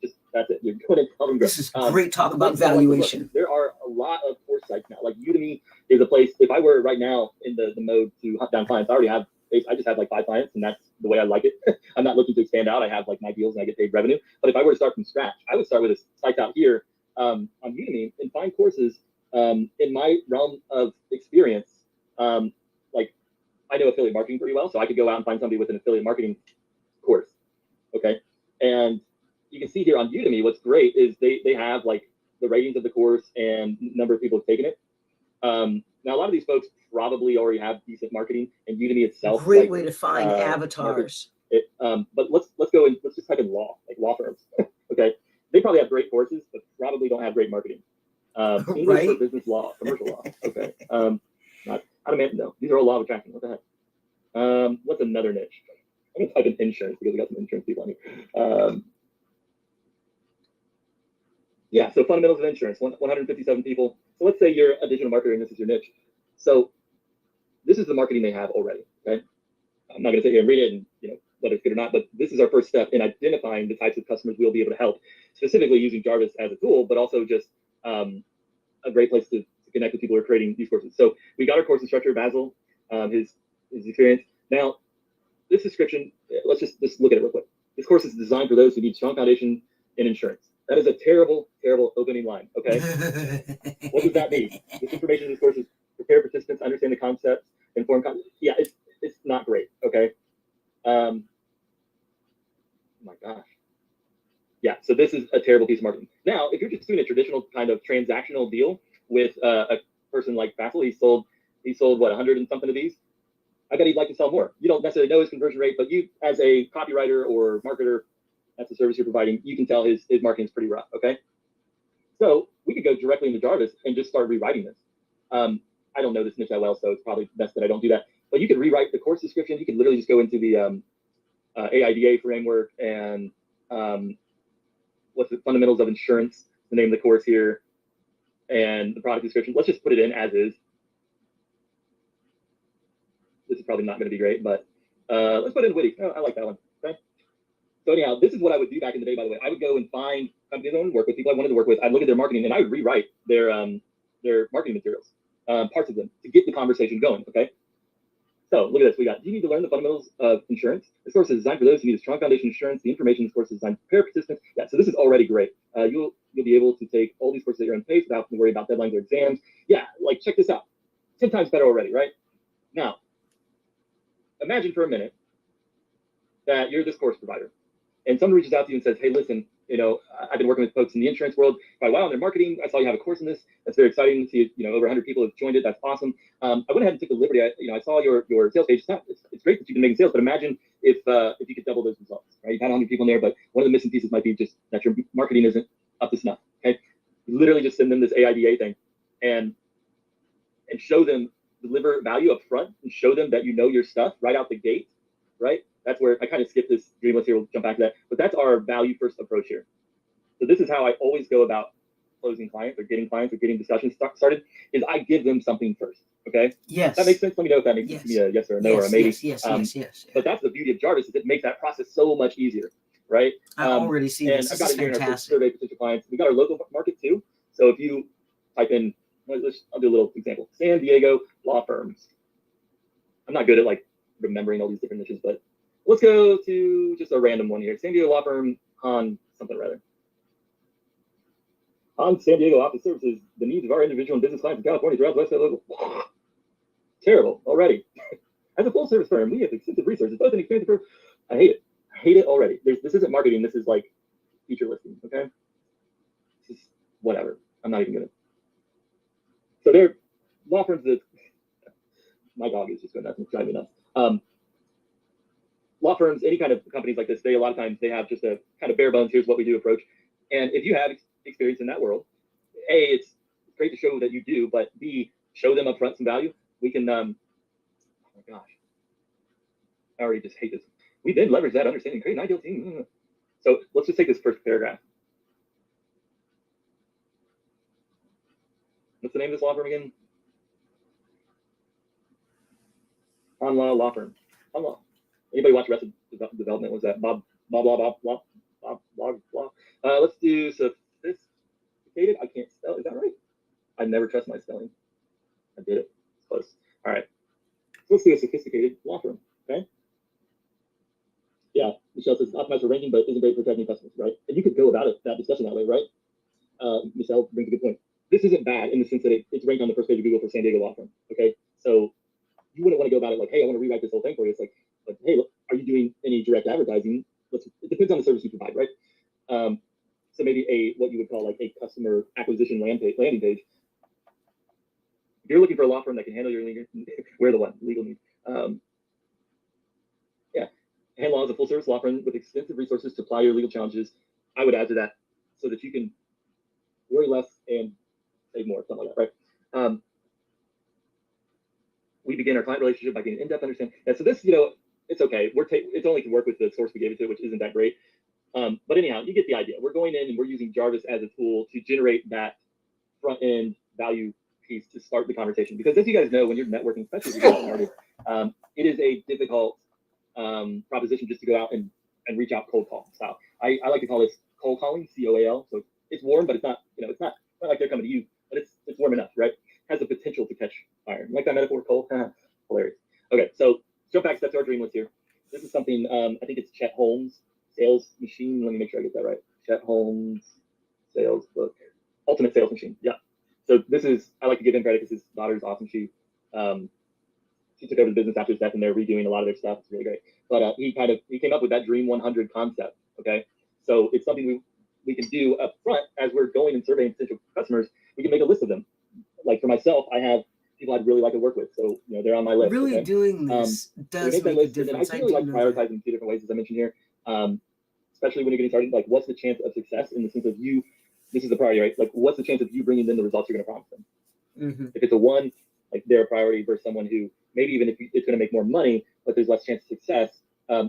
Just that's it. You're going in and help them grow.
This is great talk about valuation.
There are a lot of course sites now. Like Udemy is a place. If I were right now in the mode to hunt down clients, I just have like 5 clients, and that's the way I like it. I'm not looking to expand out. I have like my deals and I get paid revenue. But if I were to start from scratch, I would start with a site out here on Udemy and find courses in my realm of experience. Like I know affiliate marketing pretty well, so I could go out and find somebody with an affiliate marketing course. Okay. And you can see here on Udemy, what's great is they have like the ratings of the course and number of people who've taken it. Now, a lot of these folks probably already have decent marketing, and Udemy itself.
Great way to find avatars.
But let's go and let's just type in law firms. Okay, they probably have great courses, but probably don't have great marketing. English
Right?
for business law, commercial law. Okay, not no. These are all law of attraction. What the heck? What's another niche? I'm gonna type in insurance because we got some insurance people on here. Yeah, so fundamentals of insurance, 157 people. So let's say you're a digital marketer and this is your niche. So this is the marketing they have already, okay? I'm not gonna sit here and read it and whether it's good or not, but this is our first step in identifying the types of customers we'll be able to help, specifically using Jarvis as a tool, but also just a great place to connect with people who are creating these courses. So we got our course instructor, Basil, his experience. Now, this description, let's just look at it real quick. This course is designed for those who need strong foundation in insurance. That is a terrible, terrible opening line, okay? What does that mean? This information in this course is prepare participants, understand the concepts, inform concepts. Yeah, it's not great, okay? Oh my gosh. Yeah, so this is a terrible piece of marketing. Now, if you're just doing a traditional kind of transactional deal with a person like Basil, he sold what, 100 and something of these? I bet he'd like to sell more. You don't necessarily know his conversion rate, but you, as a copywriter or marketer, that's the service you're providing, you can tell his marketing is pretty rough, okay? So we could go directly into Jarvis and just start rewriting this. I don't know this niche that well, so it's probably best that I don't do that. But you could rewrite the course description. You could literally just go into the AIDA framework and what's the fundamentals of insurance, the name of the course here, and the product description. Let's just put it in as is. This is probably not going to be great, but let's put in witty. Oh, I like that one. Okay. So anyhow, this is what I would do back in the day, by the way. I would go and find companies I wanted to work with, people I wanted to work with. I'd look at their marketing and I would rewrite their marketing materials, parts of them, to get the conversation going, okay? So look at this. We got, do you need to learn the fundamentals of insurance? This course is designed for those who need a strong foundation in insurance. The information in this course is designed to prepare participants. Yeah, so this is already great. You'll be able to take all these courses at your own pace without having to worry about deadlines or exams. Yeah, like check this out. 10 times better already, right? Now, imagine for a minute that you're this course provider and someone reaches out to you and says, hey, listen, I've been working with folks in the insurance world. By wow, in their marketing, I saw you have a course in this. That's very exciting to see, over 100 people have joined it. That's awesome. I went ahead and took the liberty. I saw your sales page. It's great that you've been making sales, but imagine if you could double those results, right? You've had 100 people in there, but one of the missing pieces might be just that your marketing isn't up to snuff, okay? You literally just send them this AIDA thing and show them, deliver value up front and show them that you know your stuff right out the gate, right? That's where I kind of skipped this dreamless here. We'll jump back to that. But that's our value first approach here. So this is how I always go about closing clients or getting discussions started, is I give them something first, okay?
Yes.
That makes sense? Let me know if that makes sense to be a yes or a no or a maybe.
Yes.
But that's the beauty of Jarvis, is it makes that process so much easier, right?
I already see this.
I've got
This
it here
is
in our
fantastic.
survey potential clients. We got our local market too. So if you type in, I'll do a little example. San Diego law firms. I'm not good at like remembering all these different niches, but let's go to just a random one here. San Diego law firm on something rather. On San Diego office services, the needs of our individual and business clients in California throughout the West Coast local. Terrible already. As a full service firm, we have extensive resources, both in experience and I hate it. I hate it already. This isn't marketing. This is like feature listing. Okay. This is whatever. I'm not even gonna. So they're law firms that my dog is just going nuts and driving me nuts. Law firms, any kind of companies like this, a lot of times they have just a kind of bare bones, here's what we do approach. And if you have experience in that world, A, it's great to show that you do, but B, show them upfront some value. We can, oh my gosh, I already just hate this. We then leverage that understanding, create an ideal team. So let's just take this first paragraph. What's the name of this law firm again? On Law Law Firm. On Law. Anybody watch Arrested Development? Was that Bob blah. Let's do sophisticated. I can't spell. Is that right? I never trust my spelling. I did it. Close. All right. So let's do a sophisticated law firm. Okay. Yeah. Michelle says optimize for ranking, but isn't great for attracting customers, right? And you could go about it, that discussion that way, right? Michelle brings a good point. This isn't bad in the sense that it's ranked on the first page of Google for San Diego law firm. Okay. So you wouldn't want to go about it like, hey, I want to rewrite this whole thing for you. It's like hey, look, are you doing any direct advertising? It depends on the service you provide, right? So maybe what you would call like a customer acquisition landing page. If you're looking for a law firm that can handle your legal, we're the one, legal need. Yeah, Hand Law is a full service law firm with extensive resources to apply your legal challenges. I would add to that so that you can worry less and save more, something like that, right? We begin our client relationship by getting in-depth understanding. And so this, it's okay. It's only can work with the source we gave it to, which isn't that great. But anyhow, you get the idea. We're going in and we're using Jarvis as a tool to generate that front-end value piece to start the conversation. Because as you guys know, when you're networking, especially if you're started, it is a difficult proposition just to go out and reach out cold call style. I like to call this cold calling, COAL. So it's warm, but it's not, it's not like they're coming to you, but it's warm enough, right? Has the potential to catch fire. Like that metaphor, cold? Hilarious. Okay, so jump back step to our dream list here. This is something, I think it's Chet Holmes, Sales Machine. Let me make sure I get that right. Chet Holmes, Sales Book, Ultimate Sales Machine. Yeah. So this is, I like to give him credit because his daughter's awesome. She took over the business after his death and they're redoing a lot of their stuff. It's really great. But he came up with that Dream 100 concept. Okay. So it's something we can do up front as we're going and surveying potential customers. We can make a list of them. Like for myself, I have people I'd really like to work with. So, they're on my list.
Really
okay?
doing this does make a difference.
I really like to prioritize in 2 different ways, as I mentioned here. Especially when you're getting started, like what's the chance of success in the sense of you, this is the priority, right? Like what's the chance of you bringing them the results you're going to promise them?
Mm-hmm.
If it's a 1, like they're a priority versus someone who maybe even if it's going to make more money, but there's less chance of success,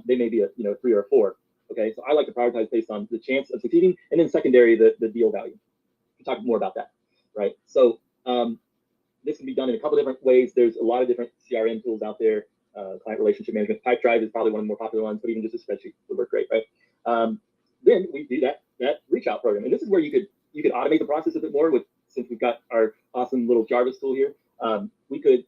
they may be a 3 or a 4. Okay, so I like to prioritize based on the chance of succeeding, and then secondary, the deal value. We'll talk more about that, right? So this can be done in a couple different ways. There's a lot of different CRM tools out there. Client relationship management, Pipedrive is probably one of the more popular ones, but even just a spreadsheet would work great, right? Then we do that reach out program, and this is where you could automate the process a bit more since we've got our awesome little Jarvis tool here. We could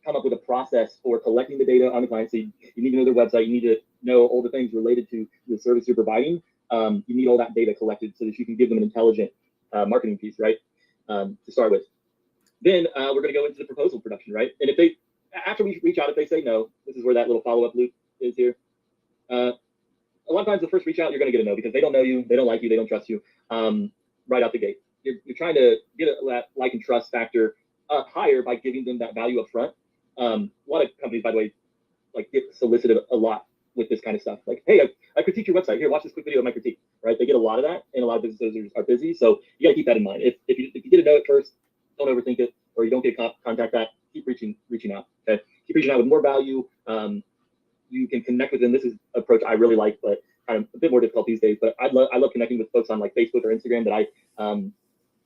come up with a process for collecting the data on the client. So you need to know their website. You need to know all the things related to the service you're providing. You need all that data collected so that you can give them an intelligent marketing piece, right? To start with. Then we're going to go into the proposal production, right? And after we reach out, if they say no, this is where that little follow-up loop is here. A lot of times the first reach out, you're going to get a no because they don't know you, they don't like you, they don't trust you right out the gate. You're trying to get that like and trust factor higher by giving them that value up front. A lot of companies, by the way, like get solicited a lot with this kind of stuff. Like, hey, I critique your website. Here, watch this quick video of my critique, right? They get a lot of that, and a lot of businesses are busy. So you got to keep that in mind. If you get a no at first, don't overthink it, or you don't get contact that, keep reaching out, okay? Keep reaching out with more value. You can connect with them. This is an approach I really like, but kind of a bit more difficult these days. But I love connecting with folks on like Facebook or Instagram that I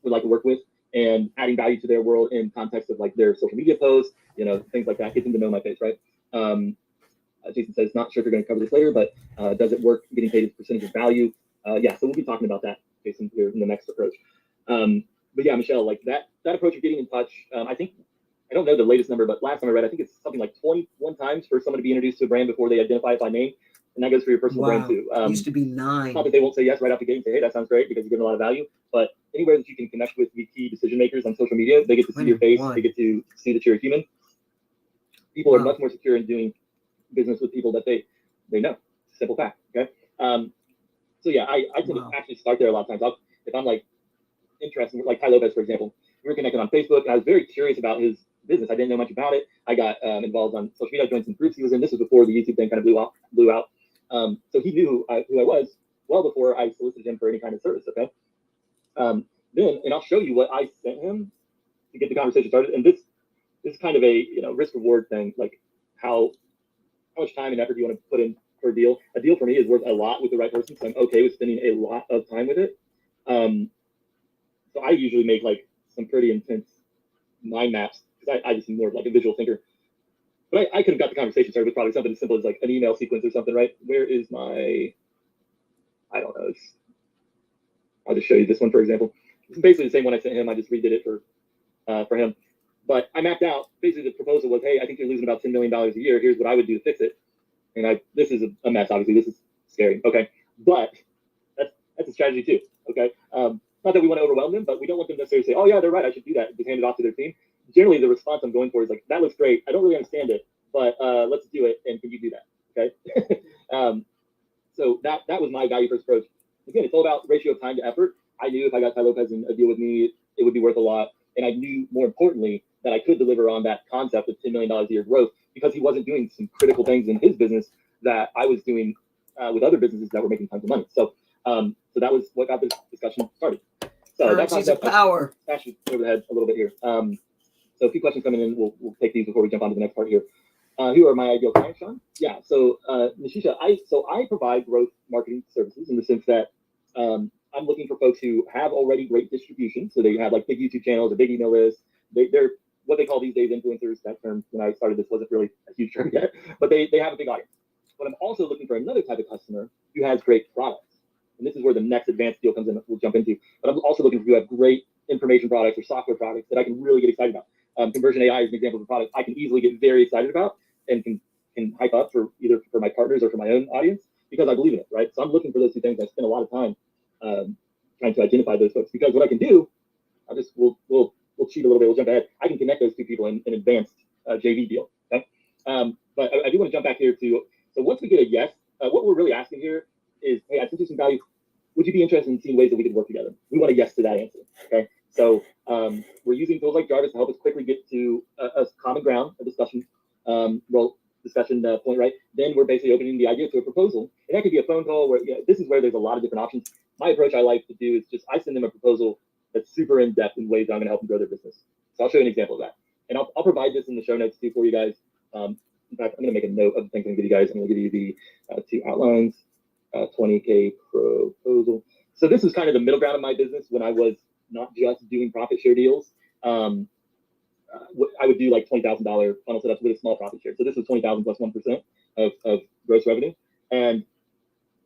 would like to work with and adding value to their world in context of like their social media posts, things like that. Get them to know my face, right? Jason says, not sure if you're going to cover this later, but does it work getting paid as a percentage of value? Yeah, so we'll be talking about that, Jason, here in the next approach. But yeah, Michelle, like that approach of getting in touch, I don't know the latest number, but last time I read, I think it's something like 21 times for someone to be introduced to a brand before they identify it by name. And that goes for your personal brand too.
It used to be 9.
Not that they won't say yes right out the gate and say, hey, that sounds great because you give them a lot of value. But anywhere that you can connect with the key decision makers on social media, they get to see your face, they get to see that you're a human. People are much more secure in doing business with people that they know. Simple fact. Okay. So yeah, I tend to actually start there a lot of times. If I'm like interested, like Ty Lopez, for example, we were connected on Facebook, and I was very curious about his business. I didn't know much about it. I got involved on social media. I joined some groups he was in. This was before the YouTube thing kind of blew out. So he knew who I was, well before I solicited him for any kind of service. Okay. Then, and I'll show you what I sent him to get the conversation started. And this is kind of a risk reward thing, like how much time and effort do you want to put in for a deal. A deal for me is worth a lot with the right person, so I'm okay with spending a lot of time with it. So I usually make like some pretty intense mind maps because I just am more of like a visual thinker. But I could have got the conversation started with probably something as simple as like an email sequence or something, right? Where is my, I don't know. I'll just show you this one, for example. It's basically the same one I sent him. I just redid it for him. But I mapped out, basically the proposal was, hey, I think you're losing about $10 million a year. Here's what I would do to fix it. And this is a mess, obviously. This is scary, okay? But that's a strategy too, okay? Not that we want to overwhelm them, but we don't want them necessarily to say, oh yeah, they're right, I should do that, and just hand it off to their team. Generally, the response I'm going for is like, that looks great. I don't really understand it, but let's do it, and can you do that, okay? So that was my value first approach. Again, it's all about ratio of time to effort. I knew if I got Ty Lopez in a deal with me, it would be worth a lot. And I knew, more importantly, that I could deliver on that concept of $10 million a year growth because he wasn't doing some critical things in his business that I was doing with other businesses that were making tons of money. So that was what got this discussion started. So that's
of power.
Actually, over the head a little bit here. So a few questions coming in. We'll take these before we jump on to the next part here. Who are my ideal clients, Sean? Yeah. So Nishisha, I provide growth marketing services in the sense that I'm looking for folks who have already great distribution. So they have like big YouTube channels, a big email list. They're what they call these days influencers. That term, when I started this, wasn't really a huge term yet, but they have a big audience. But I'm also looking for another type of customer who has great products. And this is where the next advanced deal comes in, we'll jump into. But I'm also looking for who have great information products or software products that I can really get excited about. Conversion AI is an example of a product I can easily get very excited about and can hype up for either for my partners or for my own audience because I believe in it, right? So I'm looking for those two things. I spend a lot of time trying to identify those folks because what I can do, we'll cheat a little bit, we'll jump ahead. I can connect those two people in an advanced JV deal, okay? But I do want to jump back here to, so once we get a yes, what we're really asking here is, hey, I sent you some value. Would you be interested in seeing ways that we could work together? We want a yes to that answer, okay? So we're using tools like Jarvis to help us quickly get to a common ground, a discussion point, right? Then we're basically opening the idea to a proposal. And that could be a phone call where, this is where there's a lot of different options. My approach I like to do is just, I send them a proposal that's super in-depth in ways that I'm gonna help them grow their business. So I'll show you an example of that. And I'll provide this in the show notes too for you guys. In fact, I'm gonna make a note of the things I'm gonna give you guys. I'm gonna give you the two outlines, 20K proposal. So this is kind of the middle ground of my business when I was not just doing profit share deals. I would do like $20,000 funnel setups with a small profit share. So this was 20,000 plus 1% of gross revenue. And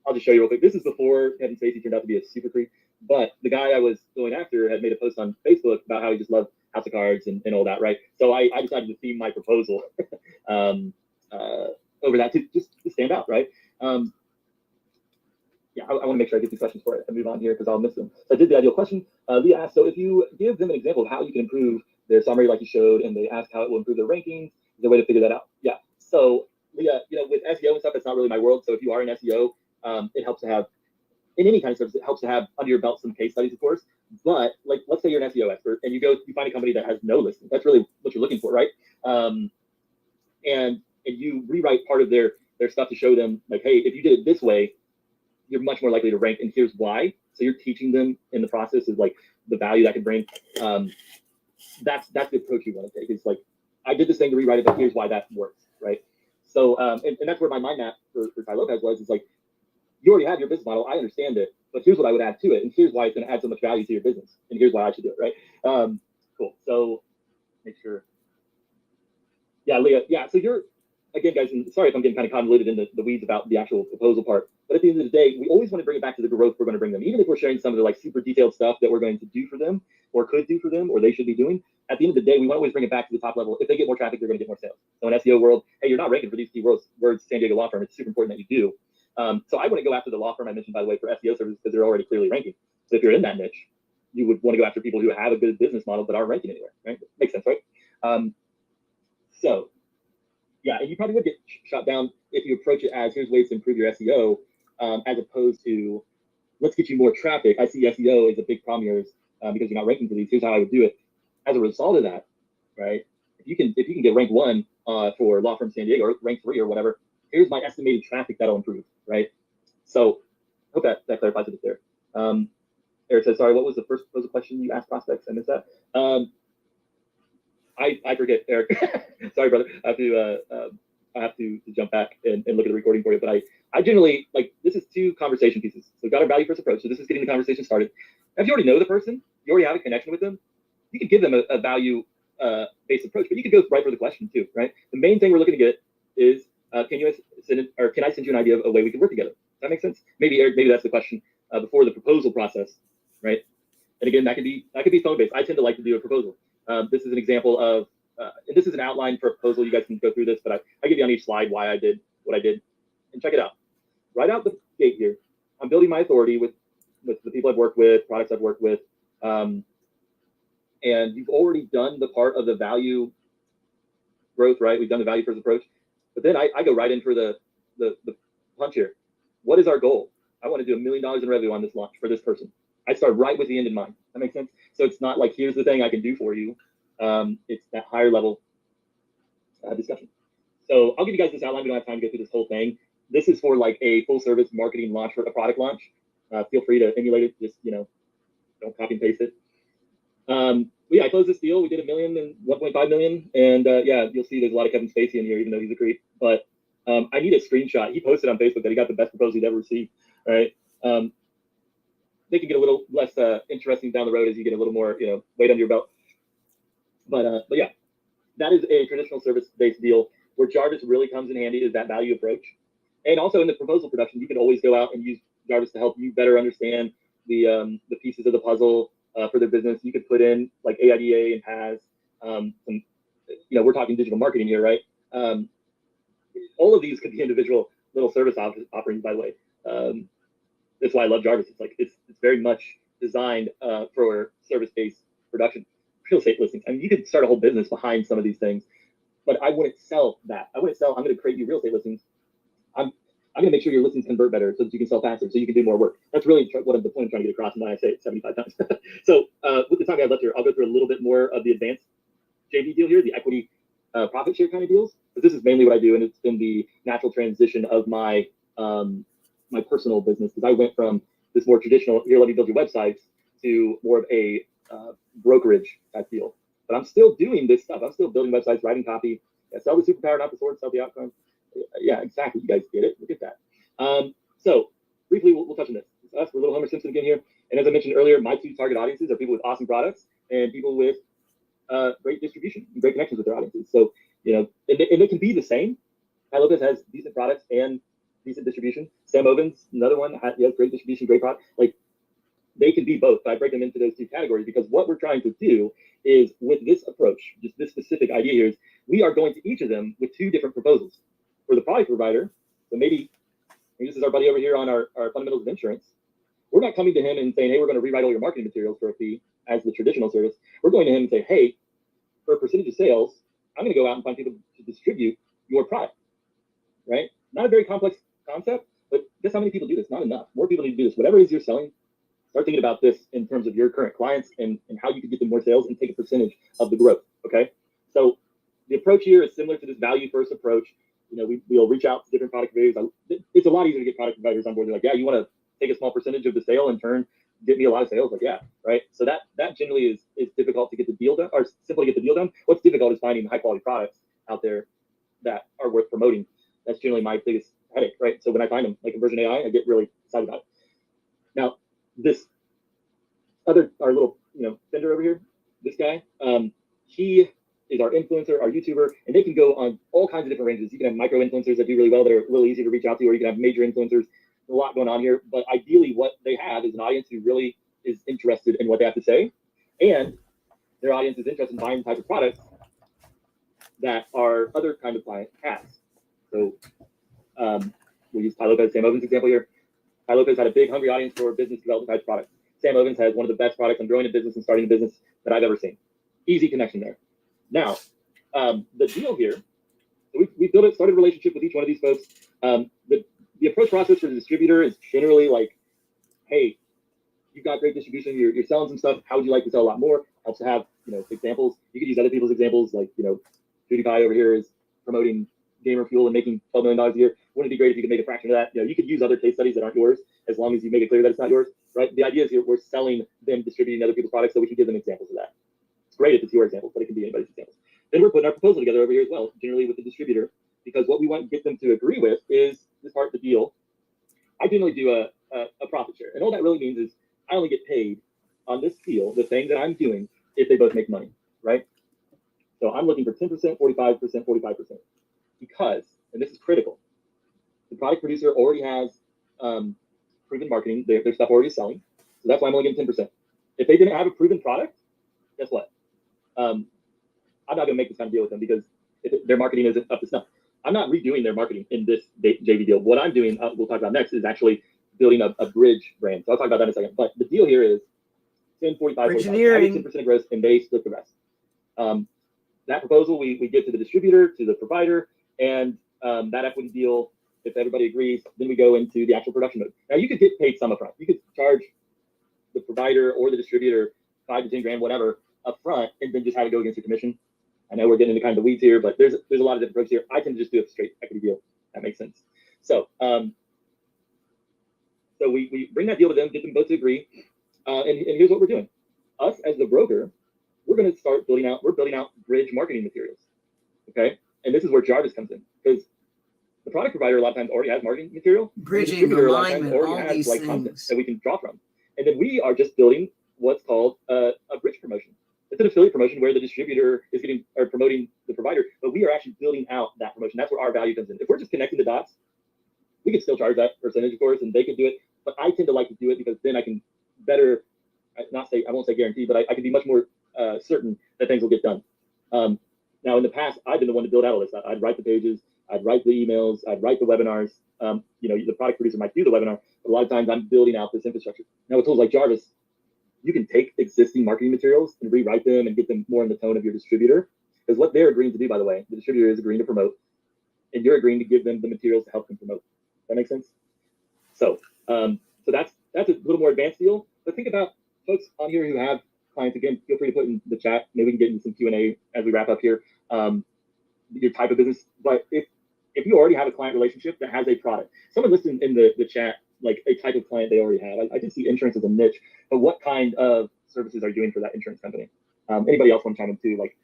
I'll just show you real quick. This is before Kevin Spacey turned out to be a super creep. But the guy I was going after had made a post on Facebook about how he just loved House of Cards and all that, right? So I decided to theme my proposal over that to just to stand out, right? Yeah, I want to make sure I get these questions before I move on here because I'll miss them. So I did the ideal question. Leah asked, so if you give them an example of how you can improve their summary like you showed, and they ask how it will improve their rankings, is there a way to figure that out? Yeah. So Leah, with SEO and stuff, it's not really my world. So if you are in SEO, it helps to have, in any kind of service, it helps to have under your belt some case studies, of course. But like, let's say you're an SEO expert and you find a company that has no listings. That's really what you're looking for, right? And you rewrite part of their stuff to show them, like, hey, if you did it this way, you're much more likely to rank, and here's why. So you're teaching them in the process is like the value that could bring. That's the approach you want to take. It's like, I did this thing to rewrite it, but here's why that works, right? So and that's where my mind map for Ty Lopez was. It's like, you already have your business model. I understand it, but here's what I would add to it, and here's why it's going to add so much value to your business, and here's why I should do it, right? Cool. So make sure. Yeah, Leah. Yeah. So you're, again, guys, and sorry if I'm getting kind of convoluted in the weeds about the actual proposal part, but at the end of the day, we always want to bring it back to the growth we're going to bring them. Even if we're sharing some of the like super detailed stuff that we're going to do for them or could do for them or they should be doing, at the end of the day, we want to always bring it back to the top level. If they get more traffic, they're going to get more sales. So in SEO world, hey, you're not ranking for these keywords, San Diego law firm. It's super important that you do. So I wouldn't go after the law firm I mentioned, by the way, for SEO services because they're already clearly ranking. So if you're in that niche, you would want to go after people who have a good business model but aren't ranking anywhere, right? Makes sense, right? So yeah, and you probably would get shot down if you approach it as here's ways to improve your SEO, as opposed to let's get you more traffic. I see SEO is a big problem of yours because you're not ranking for these. Here's how I would do it. As a result of that, right? If you can get rank 1 for Law Firm San Diego or rank 3 or whatever, here's my estimated traffic that'll improve, right? So hope that clarifies it there. Eric says, sorry, what was the first proposal question you asked prospects? I missed that. I forget, Eric. Sorry, brother. I have to jump back and look at the recording for you. But I generally, like, this is 2 conversation pieces. So we've got our value first approach. So this is getting the conversation started. If you already know the person, you already have a connection with them, you can give them a value based approach, but you could go right for the question too, right? The main thing we're looking to get is, can I send you an idea of a way we could work together? Does that make sense? Maybe, Eric, maybe that's the question before the proposal process, right? And again, that could be phone based. I tend to like to do a proposal. This is an example of, this is an outline for a proposal. You guys can go through this, but I give you on each slide why I did what I did, and check it out. Right out the gate here, I'm building my authority with the people I've worked with, products I've worked with, and you've already done the part of the value growth, right? We've done the value first approach, but then I go right in for the punch here. What is our goal? I want to do $1 million in revenue on this launch for this person. I start right with the end in mind. That makes sense? So it's not like, here's the thing I can do for you. It's that higher level discussion. So I'll give you guys this outline. We don't have time to go through this whole thing. This is for like a full service marketing launch for a product launch. Feel free to emulate it. Just, don't copy and paste it. Yeah, I closed this deal. We did $1 million and 1.5 million. And yeah, you'll see there's a lot of Kevin Spacey in here, even though he's a creep. But I need a screenshot. He posted on Facebook that he got the best proposal he'd ever received, right? They can get a little less interesting down the road as you get a little more, weight under your belt. But yeah, that is a traditional service-based deal. Where Jarvis really comes in handy is that value approach. And also in the proposal production, you can always go out and use Jarvis to help you better understand the pieces of the puzzle for their business. You could put in like AIDA and PAS. Some, we're talking digital marketing here, right? All of these could be individual little service offerings, by the way. That's why I love Jarvis. It's like it's very much designed for service-based production. Real estate listings. I mean, you could start a whole business behind some of these things, but I wouldn't sell that. I wouldn't sell, I'm going to create you real estate listings. I'm going to make sure your listings convert better so that you can sell faster, so you can do more work. That's really what the point I'm trying to get across, and why I say it 75 times. So with the time I have left here, I'll go through a little bit more of the advanced JV deal here, the equity profit share kind of deals. But this is mainly what I do, and it's been the natural transition of my my personal business, because I went from this more traditional, here, let me build your websites, to more of a brokerage type deal. But I'm still doing this stuff. I'm still building websites, writing copy. Yeah, sell the superpower, not the sword, sell the outcome. Yeah, exactly. You guys get it. Look at that. So briefly, we'll touch on this. It's us. We're Little Homer Simpson again here. And as I mentioned earlier, my 2 target audiences are people with awesome products and people with great distribution, great connections with their audiences. So, and it can be the same. Ty Lopez has decent products and decent distribution. Sam Ovens, another one, has great distribution, great product. Like, they can be both. I break them into those 2 categories because what we're trying to do is, with this approach, just this specific idea here, is we are going to each of them with 2 different proposals. For the product provider, so maybe this is our buddy over here on our fundamentals of insurance. We're not coming to him and saying, hey, we're going to rewrite all your marketing materials for a fee as the traditional service. We're going to him and say, hey, for a percentage of sales, I'm going to go out and find people to distribute your product, right? Not a very complex concept, but guess how many people do this? Not enough. More people need to do this. Whatever it is you're selling, start thinking about this in terms of your current clients and how you can get them more sales and take a percentage of the growth, okay? So the approach here is similar to this value-first approach. We'll reach out to different product providers. It's a lot easier to get product providers on board. They're like, yeah, you want to take a small percentage of the sale and get me a lot of sales? Like, yeah, right? So that generally is difficult to get the deal done, or simple to get the deal done. What's difficult is finding high-quality products out there that are worth promoting. That's generally my biggest headache, right? So when I find them, like Conversion AI, I get really excited about it. Now, this our little vendor over here, this guy, he is our influencer, our YouTuber, and they can go on all kinds of different ranges. You can have micro influencers that do really well, that are a little easy to reach out to, or you can have major influencers. A lot going on here, but ideally what they have is an audience who really is interested in what they have to say, and their audience is interested in buying the type of products that our other kind of client has. So we'll use Ty Lopez, Sam Ovens example here. Ty Lopez had a big, hungry audience for business development type products. Sam Ovens has one of the best products on growing a business and starting a business that I've ever seen. Easy connection there. Now, the deal here, so we started a relationship with each one of these folks. The approach process for the distributor is generally like, hey, you've got great distribution, you're selling some stuff, how would you like to sell a lot more? Helps to have examples. You could use other people's examples, like PewDiePie over here is promoting gamer fuel and making $12 million a year. Wouldn't it be great if you could make a fraction of that? You know, you could use other case studies that aren't yours, as long as you make it clear that it's not yours, right? The idea is here, we're selling them, distributing other people's products, so we can give them examples of that. It's great if it's your examples, but it can be anybody's examples. Then we're putting our proposal together over here as well, generally with the distributor, because what we want to get them to agree with is this part of the deal. I generally do a profit share, and all that really means is I only get paid on this deal, the thing that I'm doing, if they both make money, right? So I'm looking for 10%, 45%, 45%. Because, and this is critical, the product producer already has proven marketing, their stuff already is selling. So that's why I'm only getting 10%. If they didn't have a proven product, guess what? I'm not going to make this kind of deal with them because their marketing isn't up to snuff. I'm not redoing their marketing in this JV deal. What I'm doing, we'll talk about next, is actually building a bridge brand. So I'll talk about that in a second. But the deal here is 10, 45, 45. I get 10% of gross and they split the rest. That proposal we give to the distributor, to the provider, and that equity deal, if everybody agrees, then we go into the actual production mode. Now you could get paid some upfront. You could charge the provider or the distributor 5 to 10 grand, whatever, upfront, and then just have it go against your commission. I know we're getting into kind of the weeds here, but there's a lot of different approaches here. I tend to just do a straight equity deal. That makes sense. So so we bring that deal to them, get them both to agree, and here's what we're doing. Us as the broker, we're going to start building out bridge marketing materials, okay? And this is where Jarvis comes in, because the product provider a lot of times already has marketing material.
Bridging, alignment, all these things
content that we can draw from. And then we are just building what's called a bridge promotion. It's an affiliate promotion where the distributor is promoting the provider, but we are actually building out that promotion. That's where our value comes in. If we're just connecting the dots, we could still charge that percentage, of course, and they could do it. But I tend to like to do it because then I can better, I won't say guarantee, but I can be much more certain that things will get done. Now, in the past, I've been the one to build out all this. I'd write the pages, I'd write the emails, I'd write the webinars. The product producer might do the webinar, but a lot of times I'm building out this infrastructure. Now, with tools like Jarvis, you can take existing marketing materials and rewrite them and get them more in the tone of your distributor. Because what they're agreeing to do, by the way, the distributor is agreeing to promote, and you're agreeing to give them the materials to help them promote. That makes sense? So that's a little more advanced deal. But think about folks on here who have clients. Again, feel free to put in the chat. Maybe we can get into some Q&A as we wrap up here. Your type of business. But if you already have a client relationship that has a product, someone listed in the chat like a type of client they already have. I did see insurance as a niche, but what kind of services are you doing for that insurance company? Anybody else want to chime in too? Like,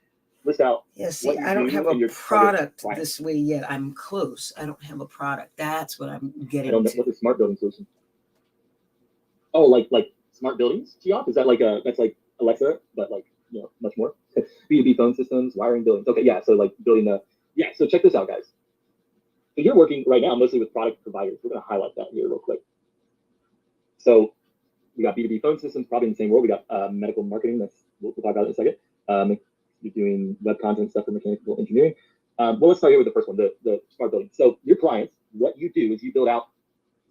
list out.
Yeah, see, I don't have a product this way yet. I'm close. I don't have a product. That's what I'm getting. I don't know
what the smart building solution. Oh, like smart buildings, Geoff? Is that that's like Alexa, but like, much more? B2B phone systems, wiring buildings. Okay, yeah. So like building so check this out, guys. So you're working right now mostly with product providers. We're going to highlight that here real quick. So we got B2B phone systems, probably in the same world. We got medical marketing. We'll talk about it in a second. You're doing web content stuff for mechanical engineering. Well, let's start here with the first one, the smart building. So your clients, what you do is you build out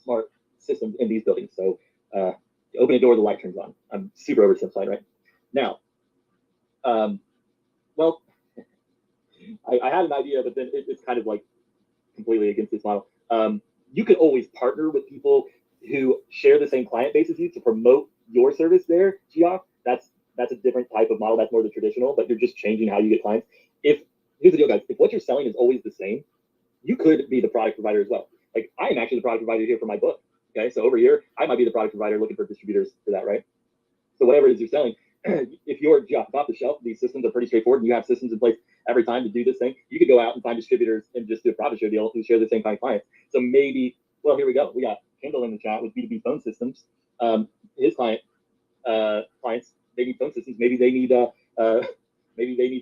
smart systems in these buildings. So you open a door, the light turns on. I'm super oversimplified, right? Now, well, I had an idea, but then it's kind of like completely against this model. You could always partner with people who share the same client base as you to promote your service there, Geoff. That's a different type of model. That's more the traditional, but you're just changing how you get clients. Here's the deal, guys. If what you're selling is always the same, you could be the product provider as well. Like, I am actually the product provider here for my book. Okay, so over here, I might be the product provider looking for distributors for that, right? So whatever it is you're selling, if you're Geoff off the shelf, these systems are pretty straightforward, and you have systems in place every time to do this thing. You could go out and find distributors and just do a profit share deal who share the same kind of clients. So maybe, well, here we go. We got Kendall in the chat with B2B phone systems. His clients, they need phone systems. Maybe they need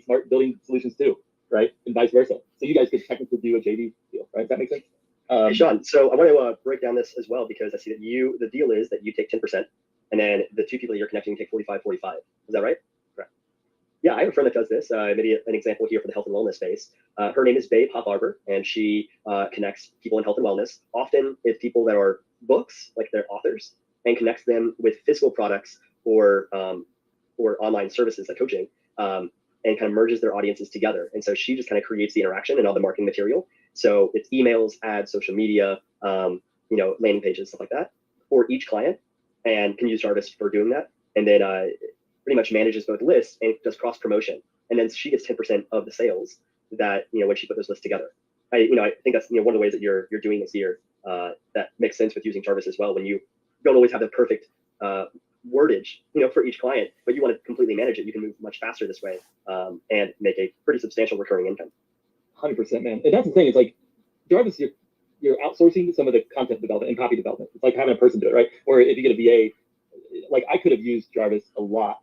smart building solutions too, right? And vice versa. So you guys could technically do a JV deal, right? Does that make sense?
Hey, Sean, so I want to break down this as well, because I see that the deal is that you take 10%, and then the two people that you're connecting take 45, 45. Is that right? Correct. Yeah, I have a friend that does this. Maybe an example here for the health and wellness space. Her name is Babe Hop-Arbor, and she connects people in health and wellness. Often it's people that are books, like they're authors, and connects them with physical products or online services like coaching, and kind of merges their audiences together. And so she just kind of creates the interaction and all the marketing material. So it's emails, ads, social media, landing pages, stuff like that, for each client, and can use Jarvis for doing that. And then pretty much manages both lists and does cross promotion. And then she gets 10% of the sales that, when she put those lists together. I think that's one of the ways that you're doing this here that makes sense with using Jarvis as well. When you don't always have the perfect wordage, for each client, but you want to completely manage it, you can move much faster this way and make a pretty substantial recurring income.
100%, man. And that's the thing. It's like Jarvis, you're outsourcing some of the content development and copy development. It's like having a person do it, right? Or if you get a VA, like I could have used Jarvis a lot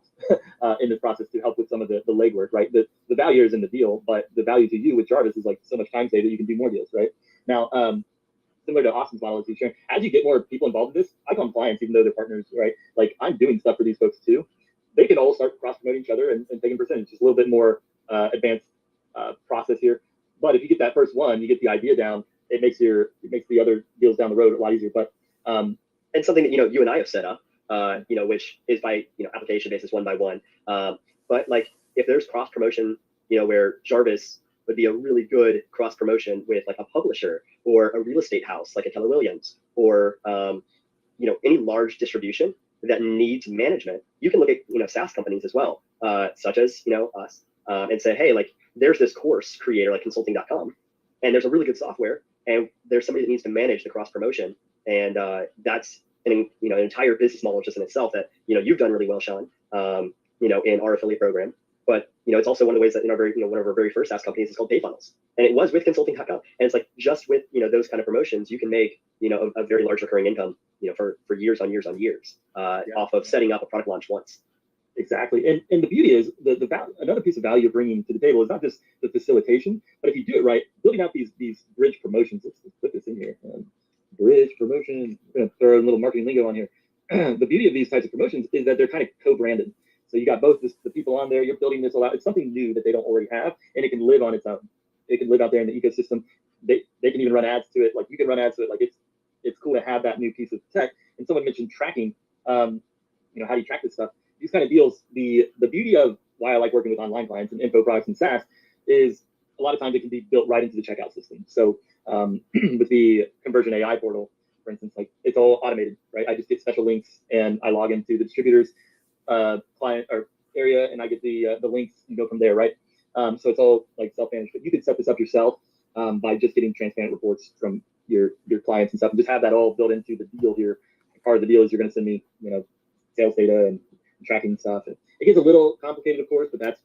in this process to help with some of the legwork, right? The value is in the deal, but the value to you with Jarvis is like so much time saved that you can do more deals, right? Now, similar to Austin's model, as you get more people involved in this, I call them clients, even though they're partners, right? Like I'm doing stuff for these folks too. They can all start cross-promoting each other and taking percentage. Just a little bit more advanced process here. But if you get that first one, you get the idea down, it makes the other deals down the road a lot easier. But
and something that you and I have set up, which is by application basis one by one. But like if there's cross promotion, where Jarvis would be a really good cross promotion with like a publisher or a real estate house like a Keller Williams or any large distribution that needs management, you can look at SaaS companies as well, such as us, and say, hey, like there's this course creator like consulting.com, and there's a really good software, and there's somebody that needs to manage the cross promotion, and that's an entire business model just in itself that you've done really well, Sean, in our affiliate program. But it's also one of the ways that in our one of our very first SaaS companies is called Pay Funnels, and it was with consulting.com, and it's like just with those kind of promotions, you can make a very large recurring income for years on years on years off of setting up a product launch once.
Exactly, and the beauty is another piece of value you're bringing to the table is not just the facilitation, but if you do it right, building out these bridge promotions. Let's put this in here. Bridge promotion. I'm gonna throw a little marketing lingo on here. The beauty of these types of promotions is that they're kind of co-branded. So you got both the people on there. You're building this all out. It's something new that they don't already have, and it can live on its own. It can live out there in the ecosystem. They can even run ads to it. Like you can run ads to it. Like it's cool to have that new piece of tech. And someone mentioned tracking. How do you track this stuff? These kind of deals. The beauty of why I like working with online clients and info products and SaaS is a lot of times it can be built right into the checkout system. So with the Conversion AI portal, for instance, like it's all automated, right? I just get special links and I log into the distributors client or area, and I get the links and go from there, right? So it's all like self-managed, but you can set this up yourself by just getting transparent reports from your clients and stuff, and just have that all built into the deal here. Part of the deal is you're going to send me, sales data and tracking stuff. And it gets a little complicated, of course, but that's,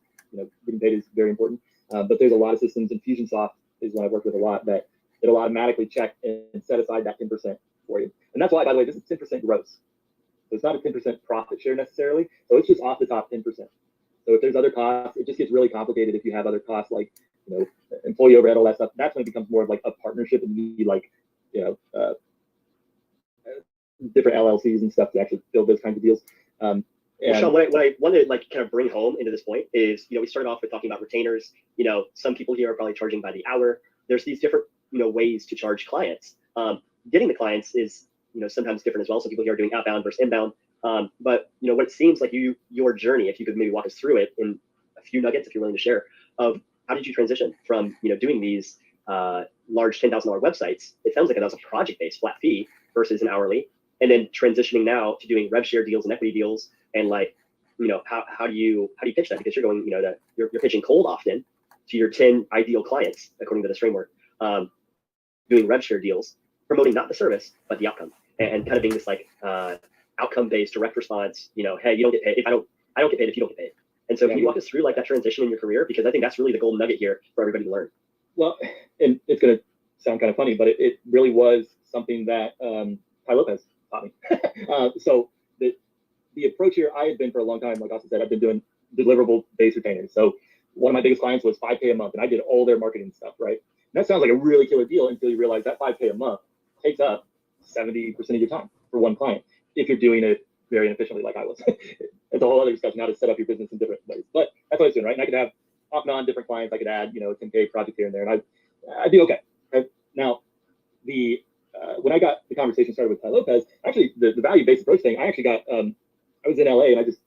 getting data is very important. But there's a lot of systems, and Fusionsoft is one I've worked with a lot, that it'll automatically check and set aside that 10% for you. And that's why, by the way, this is 10% gross. So it's not a 10% profit share necessarily. So it's just off the top 10%. So if there's other costs, it just gets really complicated if you have other costs like, employee overhead, all that stuff. That's when it becomes more of like a partnership, and you need like, different LLCs and stuff to actually build those kinds of deals.
Well, Sean, what I wanted to like kind of bring home into this point is, we started off with talking about retainers. Some people here are probably charging by the hour. There's these different, ways to charge clients. Getting the clients is, sometimes different as well. Some people here are doing outbound versus inbound. But what it seems like your journey, if you could maybe walk us through it in a few nuggets, if you're willing to share, of how did you transition from, doing these large $10,000 websites? It sounds like that was a project-based flat fee versus an hourly, and then transitioning now to doing rev share deals and equity deals. And like, how do you pitch that? Because you're going, you're pitching cold often to your 10 ideal clients, according to this framework, doing rev share deals, promoting not the service, but the outcome, and kind of being this like outcome-based direct response, hey, you don't get paid if I don't get paid if you don't get paid. And so can you walk us through like that transition in your career? Because I think that's really the golden nugget here for everybody to learn.
Well, and it's going to sound kind of funny, but it really was something that Ty Lopez taught me. So the approach here, I had been for a long time, like Austin said, I've been doing deliverable-based retainers. So one of my biggest clients was $5K a month, and I did all their marketing stuff, right? And that sounds like a really killer deal until you realize that $5K a month takes up 70% of your time for one client if you're doing it very inefficiently like I was. It's a whole other discussion how to set up your business in different ways. But that's what I was doing, right? And I could have off and on different clients. I could add, a 10K project here and there, and I'd be okay. Right? Now, when I got the conversation started with Ty Lopez, actually the value-based approach thing, I actually got, I was in LA and I just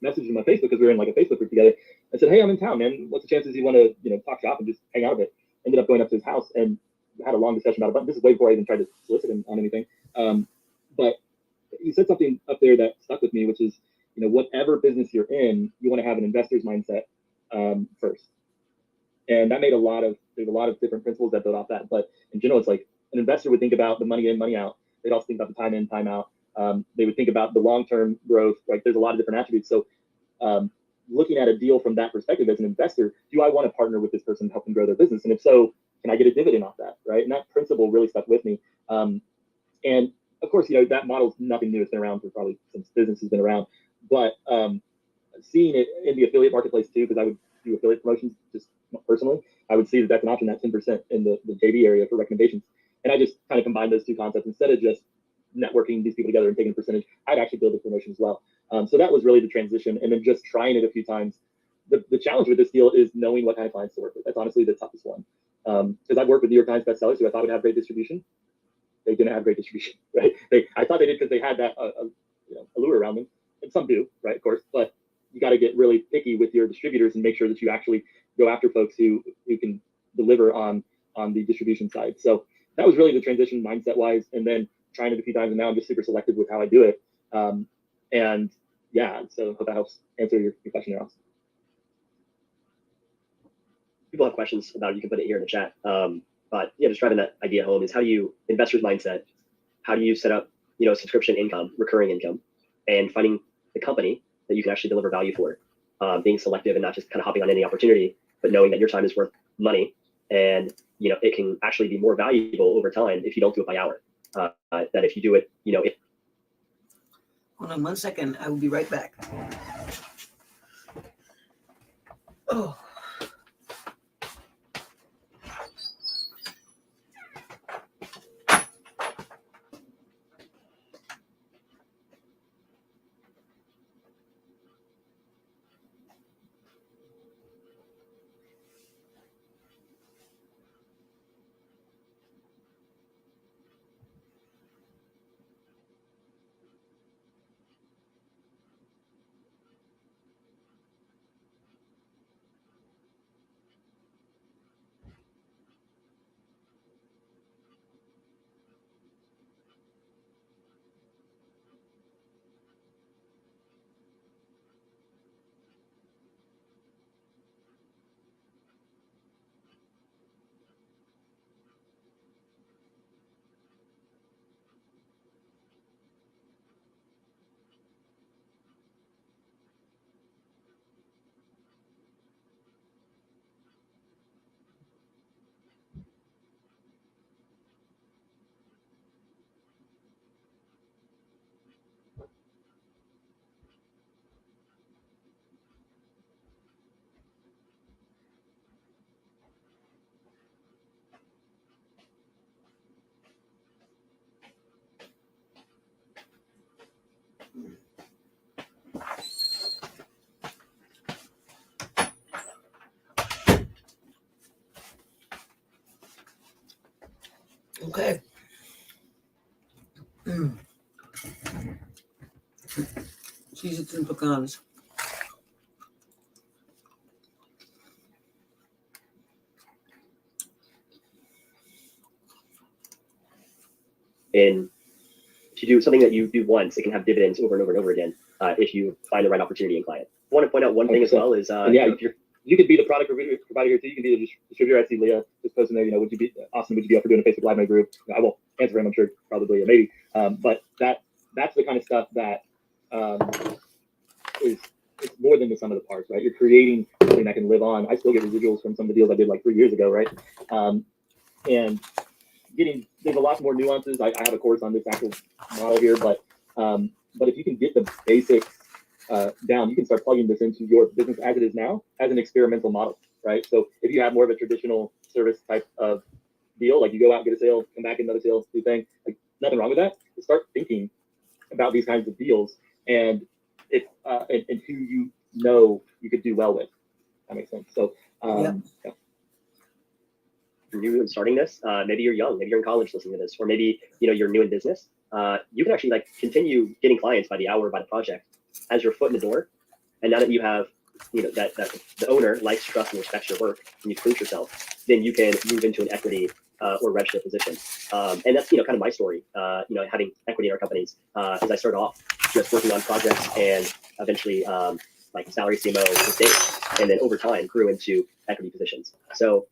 messaged him on Facebook because we were in like a Facebook group together. I said, hey, I'm in town, man. What's the chances you want to, talk shop and just hang out a bit? Ended up going up to his house and had a long discussion about it. But this is way before I even tried to solicit him on anything. But he said something up there that stuck with me, which is, whatever business you're in, you want to have an investor's mindset first. And that made there's a lot of different principles that build off that. But in general, it's like an investor would think about the money in, money out. They'd also think about the time in, time out. They would think about the long-term growth. Like there's a lot of different attributes. So looking at a deal from that perspective as an investor, do I want to partner with this person to help them grow their business? And if so, can I get a dividend off that, right? And that principle really stuck with me. And of course, that model's nothing new. It's been around for probably since business has been around. But seeing it in the affiliate marketplace too, because I would do affiliate promotions just personally, I would see that that's an option, that 10% in the JV area for recommendations. And I just kind of combined those two concepts. Instead of just networking these people together and taking a percentage, I'd actually build a promotion as well. So that was really the transition. And then just trying it a few times. The challenge with this deal is knowing what kind of clients to work with. That's honestly the toughest one. Because I've worked with New York Times bestsellers who I thought would have great distribution. They didn't have great distribution, right? I thought they did because they had that allure around them. And some do, right, of course. But you got to get really picky with your distributors and make sure that you actually go after folks who can deliver on the distribution side. So that was really the transition mindset wise, and then trying it a few times, and now I'm just super selective with how I do it. And yeah, so hope that helps answer your question, Ross.
People have questions about it, you can put it here in the chat. But yeah, just driving that idea home is how do you, investors mindset, how do you set up, subscription income, recurring income, and finding the company that you can actually deliver value for, being selective and not just kind of hopping on any opportunity, but knowing that your time is worth money, and it can actually be more valuable over time if you don't do it by hour. That if you do it,
Hold on 1 second. I will be right back. Oh. Okay. Cheez-Its and pecans.
and if you do something that you do once, it can have dividends over and over and over again if you find the right opportunity and client. I want to point out one thing as well is if you're,
you could be the product provider here too. You can be the distributor. I see Leah just posting there. Would you be Austin? Would you be up for doing a Facebook Live in a group? I won't answer him. I'm sure probably maybe. But that's the kind of stuff that is it's more than the sum of the parts, right? You're creating something that can live on. I still get residuals from some of the deals I did like 3 years ago, right? And there's a lot more nuances. I have a course on this actual model here, but if you can get the basics down, you can start plugging this into your business as it is now as an experimental model, right? So if you have more of a traditional service type of deal, like you go out, get a sale, come back, get another sale, do thing, like nothing wrong with that. Just start thinking about these kinds of deals and and who you could do well with. That makes sense. So yeah.
New and starting this, maybe you're young, maybe you're in college listening to this, or maybe you're new in business. You can actually continue getting clients by the hour, by the project, as your foot in the door. And now that you have that the owner likes, trusts, and respects your work, and you prove yourself, then you can move into an equity or rev share position. And that's kind of my story. Having equity in our companies, as I started off just working on projects and eventually like salary CMO to stage, and then over time grew into equity positions. So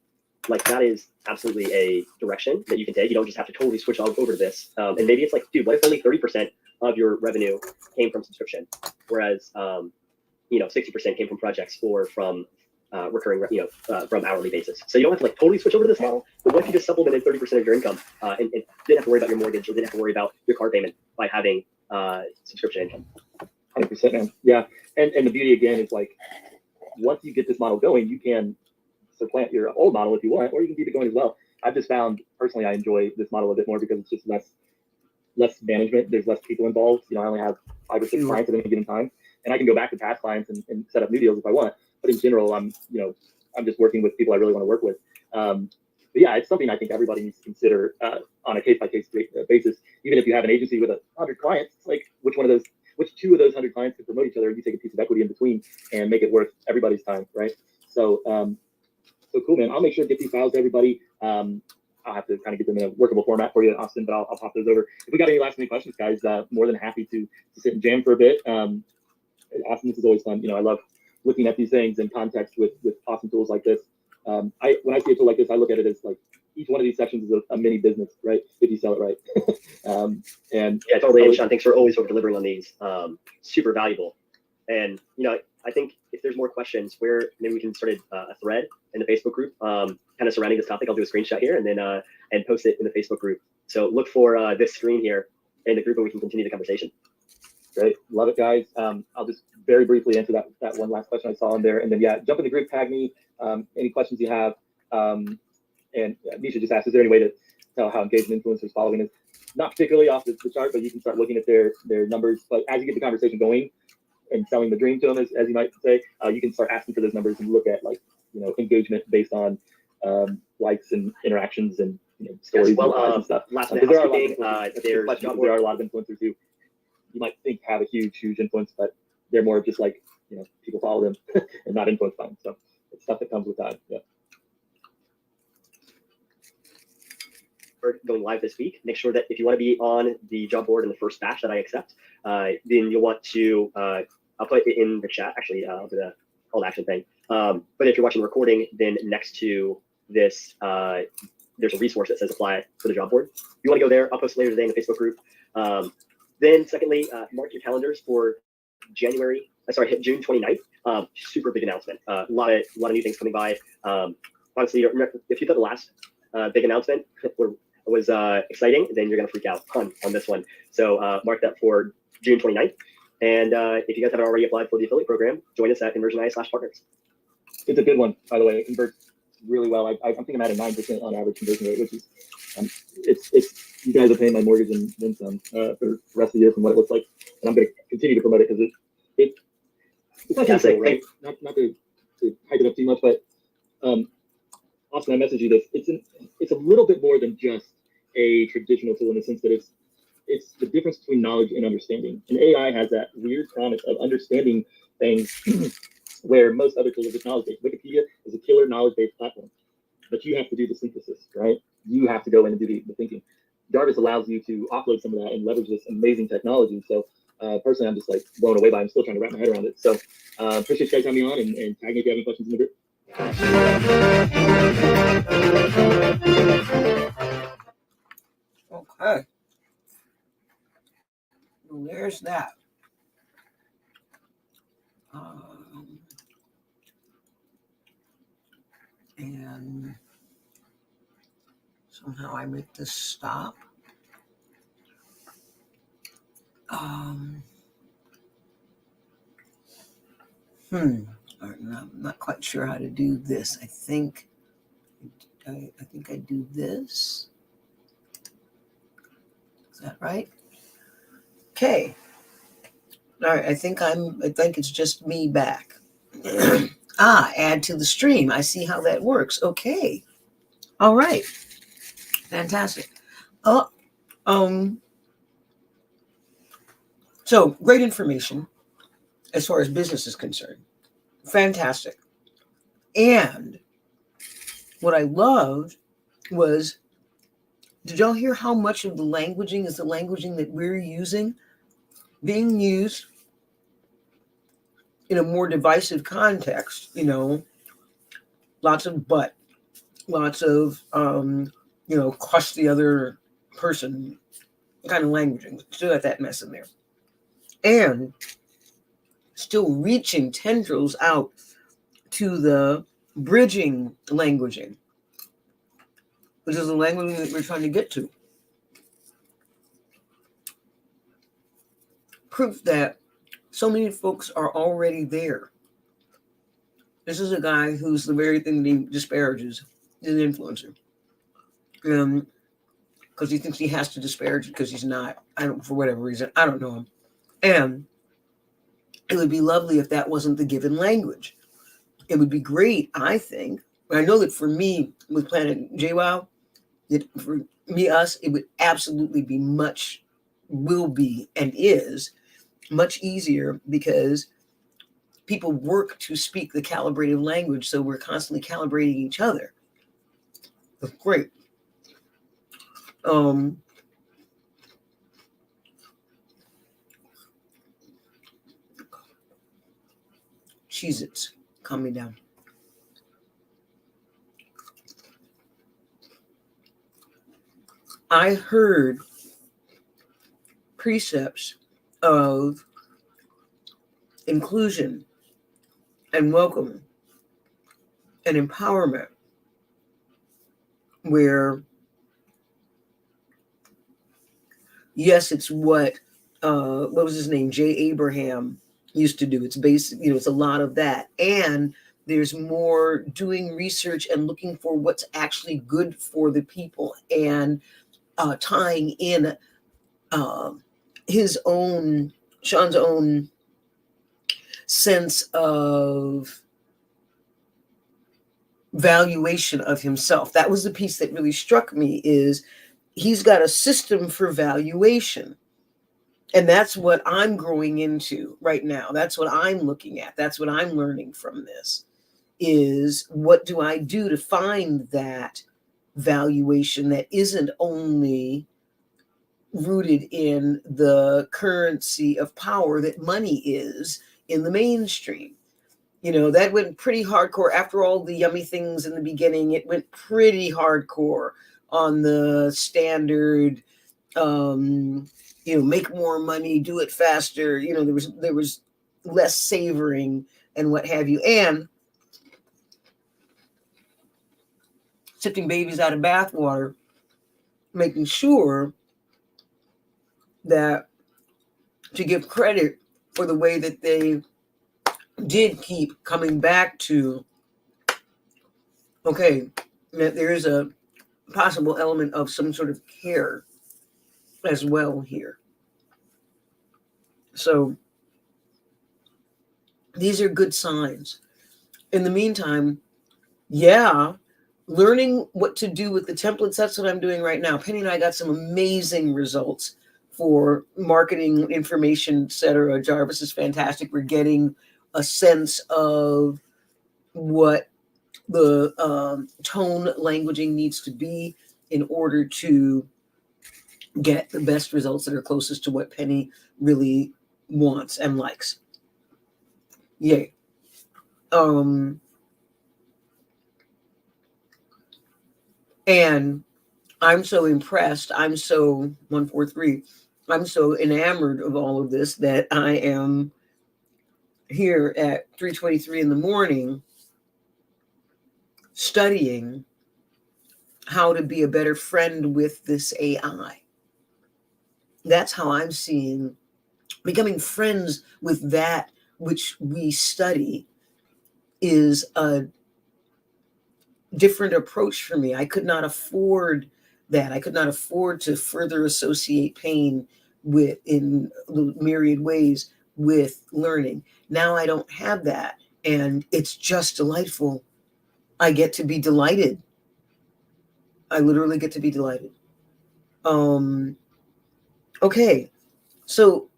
like that is absolutely a direction that you can take. You don't just have to totally switch over to this. And maybe it's like, dude, what if only 30% of your revenue came from subscription, whereas 60% came from projects or from recurring, from hourly basis. So you don't have to like totally switch over to this model. But what if you just supplemented 30% of your income and didn't have to worry about your mortgage or didn't have to worry about your car payment by having subscription income?
100%, man. Yeah, and the beauty again is like once you get this model going, you can supplant your old model if you want, or you can keep it going as well. I've just found personally I enjoy this model a bit more because it's just less management. There's less people involved. I only have 5 or 6 clients at any given time, and I can go back to past clients and set up new deals if I want. But in general, I'm just working with people I really want to work with. But yeah, it's something I think everybody needs to consider on a case-by-case basis. Even if you have an agency with 100 clients, it's like which 2 of those 100 clients can promote each other? You take a piece of equity in between and make it worth everybody's time, right? So cool, man. I'll make sure to get these files to everybody. I'll have to kind of get them in a workable format for you, Austin, but I'll pop those over. If we got any last minute questions, guys, more than happy to sit and jam for a bit. Austin, this is always fun. I love looking at these things in context with awesome tools like this. When I see a tool like this, I look at it as like each one of these sections is a mini business, right? If you sell it right. And
yeah, totally. And Sean, thanks for always over delivering on these. Super valuable. And I think if there's more questions, where maybe we can start a thread in the Facebook group, kind of surrounding this topic. I'll do a screenshot here and then and post it in the Facebook group. So look for this screen here in the group, and we can continue the conversation.
Great, love it, guys. I'll just very briefly answer that one last question I saw in there, and then yeah, jump in the group, tag me. Any questions you have, and Nisha just asked, is there any way to tell how engaged an influencer's following is? Not particularly off the chart, but you can start looking at their numbers. But as you get the conversation going and selling the dream to them, as you might say, you can start asking for those numbers and look at like engagement based on likes and interactions and stories and stuff.
Last
There are a lot of influencers who you might think have a huge influence, but they're more just like people follow them and not influenced by them. So it's stuff that comes with time. Yeah.
We're going live this week. Make sure that if you want to be on the job board in the first batch that I accept, then you'll want to. I'll put it in the chat. Actually, I'll do the call to action thing. But if you're watching the recording, then next to this, there's a resource that says apply for the job board. If you want to go there, I'll post it later today in the Facebook group. Then secondly, mark your calendars for June 29th. Super big announcement. A lot of new things coming by. Honestly, if you thought the last big announcement was exciting, then you're gonna freak out on this one. So mark that for June 29th. And if you guys haven't already applied for the affiliate program, join us at conversion.ai/partners.
It's a good one, by the way. It converts really well. I think I'm at a 9% on average conversion rate, which is it's you guys are paying my mortgage and then some for the rest of the year from what it looks like, and I'm going to continue to promote it because it's not simple, right? Not to hype it up too much, but Austin, I messaged you this. It's a little bit more than just a traditional tool in the sense that it's the difference between knowledge and understanding. And AI has that weird promise of understanding things where most other tools are just knowledge-based. Wikipedia is a killer knowledge-based platform, but you have to do the synthesis, right? You have to go in and do the thinking. Jarvis allows you to offload some of that and leverage this amazing technology. So personally, I'm just like blown away by it. I'm still trying to wrap my head around it. So appreciate you guys having me on, and tag me if you have any questions in the group.
Okay. Well, there's that. And somehow I make this stop. I'm not quite sure how to do this. I think I do this. Is that right? Okay. All right. I think it's just me back. Add to the stream. I see how that works. Okay. All right. Fantastic. So great information as far as business is concerned. Fantastic. And what I loved was, did y'all hear how much of the languaging is the languaging that we're using, being used in a more divisive context, you know, lots of but, lots of, crush the other person kind of languaging. Still got that mess in there. And still reaching tendrils out to the bridging languaging, which is the language that we're trying to get to. Proof that so many folks are already there. This is a guy who's the very thing that he disparages. He's an influencer. Because he thinks he has to disparage it because he's not. For whatever reason. I don't know him. And it would be lovely if that wasn't the given language. It would be great, I think. I know that for me, with Planet JWoW, for me, us, it would absolutely be will be, and is much easier because people work to speak the calibrated language, so we're constantly calibrating each other. That's great. Cheez-Its, calm me down. I heard precepts of inclusion and welcome and empowerment where, yes, it's what was his name? J. Abraham used to do. It's basic, it's a lot of that. And there's more doing research and looking for what's actually good for the people and tying in Sean's own sense of valuation of himself. That was the piece that really struck me, is he's got a system for valuation. And that's what I'm growing into right now. That's what I'm looking at. That's what I'm learning from this, is what do I do to find that valuation that isn't only rooted in the currency of power that money is in the mainstream. That went pretty hardcore after all the yummy things in the beginning. It went pretty hardcore on the standard, make more money, do it faster. There was less savoring and what have you. And sifting babies out of bathwater, making sure that to give credit for the way that they did keep coming back to, okay, that there is a possible element of some sort of care as well here. So these are good signs. In the meantime, learning what to do with the templates, that's what I'm doing right now. Penny and I got some amazing results for marketing information, etc. Jarvis is fantastic. We're getting a sense of what the tone languaging needs to be in order to get the best results that are closest to what Penny really wants and likes. Yay. And I'm so impressed. I'm so 143. I'm so enamored of all of this that I am here at 3:23 in the morning studying how to be a better friend with this AI. That's how I'm seeing becoming friends with that which we study is a different approach for me. I could not afford that. I could not afford to further associate pain in myriad ways with learning. Now I don't have that, and it's just delightful. I get to be delighted. I literally get to be delighted. Okay, so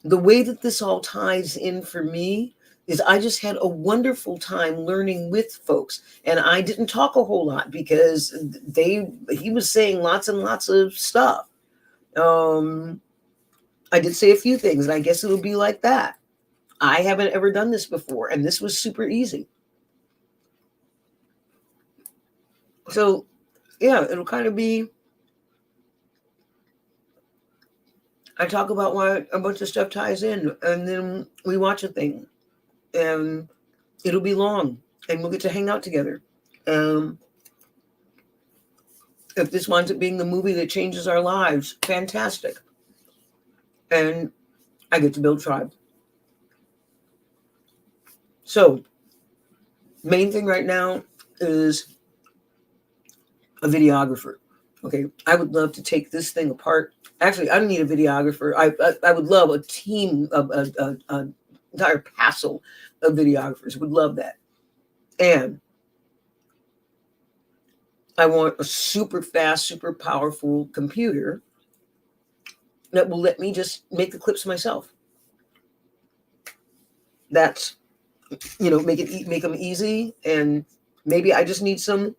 the way that this all ties in for me is I just had a wonderful time learning with folks, and I didn't talk a whole lot because he was saying lots and lots of stuff. I did say a few things, and I guess it'll be like that. I haven't ever done this before, and this was super easy. So, yeah, it'll kind of be, I talk about why a bunch of stuff ties in, and then we watch a thing, and it'll be long, and we'll get to hang out together. If this winds up being the movie that changes our lives, fantastic. And I get to build tribe. So, main thing right now is a videographer. Okay, I would love to take this thing apart. Actually, I don't need a videographer. I would love a team of an entire passel of videographers. Would love that. And I want a super fast, super powerful computer that will let me just make the clips myself. That's, make them easy. And maybe I just need some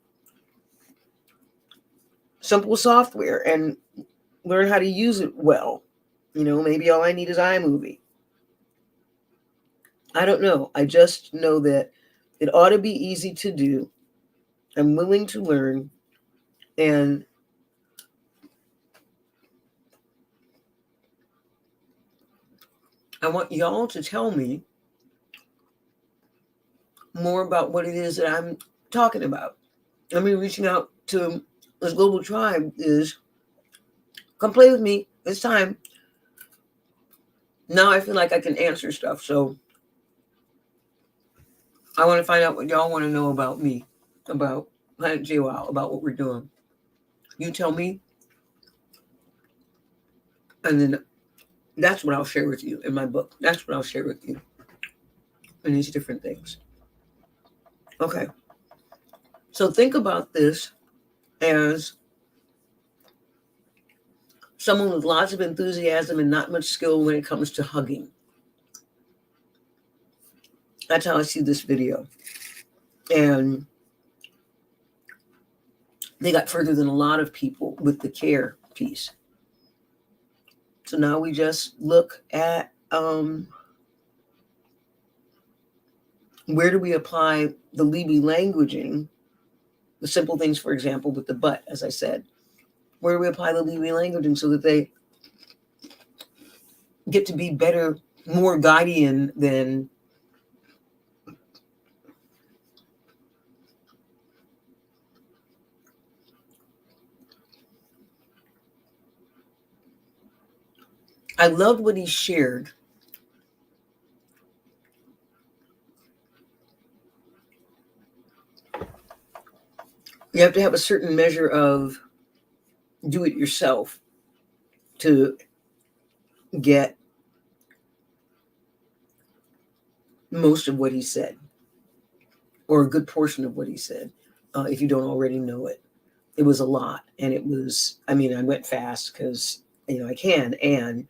simple software and learn how to use it well. Maybe all I need is iMovie. I don't know. I just know that it ought to be easy to do. I'm willing to learn. And I want y'all to tell me more about what it is that I'm talking about. I mean, reaching out to this global tribe is, come play with me. It's time. Now I feel like I can answer stuff. So I want to find out what y'all want to know about me, about Planet JWoW, about what we're doing. You tell me. And then that's what I'll share with you in my book. That's what I'll share with you in these different things. Okay. So think about this as someone with lots of enthusiasm and not much skill when it comes to hugging. That's how I see this video. And they got further than a lot of people with the care piece. So now we just look at where do we apply the Libby languaging, the simple things, for example, with the but, as I said. Where do we apply the Libby languaging so that they get to be better, more guardian than I loved what he shared. You have to have a certain measure of do it yourself to get most of what he said, or a good portion of what he said, if you don't already know it. It was a lot, and it was, I went fast because, I can, and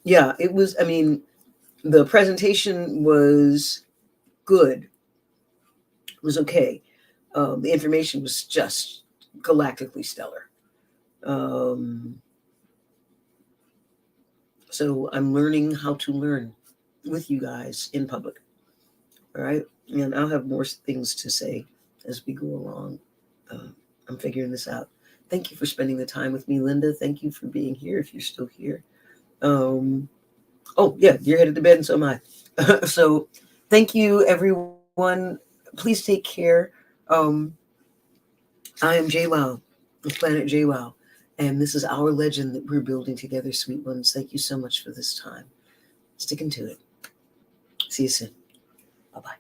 yeah, it was, the presentation was good. It was okay. The information was just galactically stellar. So I'm learning how to learn with you guys in public. All right. And I'll have more things to say as we go along. I'm figuring this out. Thank you for spending the time with me, Linda. Thank you for being here if you're still here. Oh, yeah, you're headed to bed and so am I. So thank you, everyone. Please take care. I am JWoW, with Planet JWoW. And this is our legend that we're building together, sweet ones. Thank you so much for this time. Sticking to it. See you soon. Bye-bye.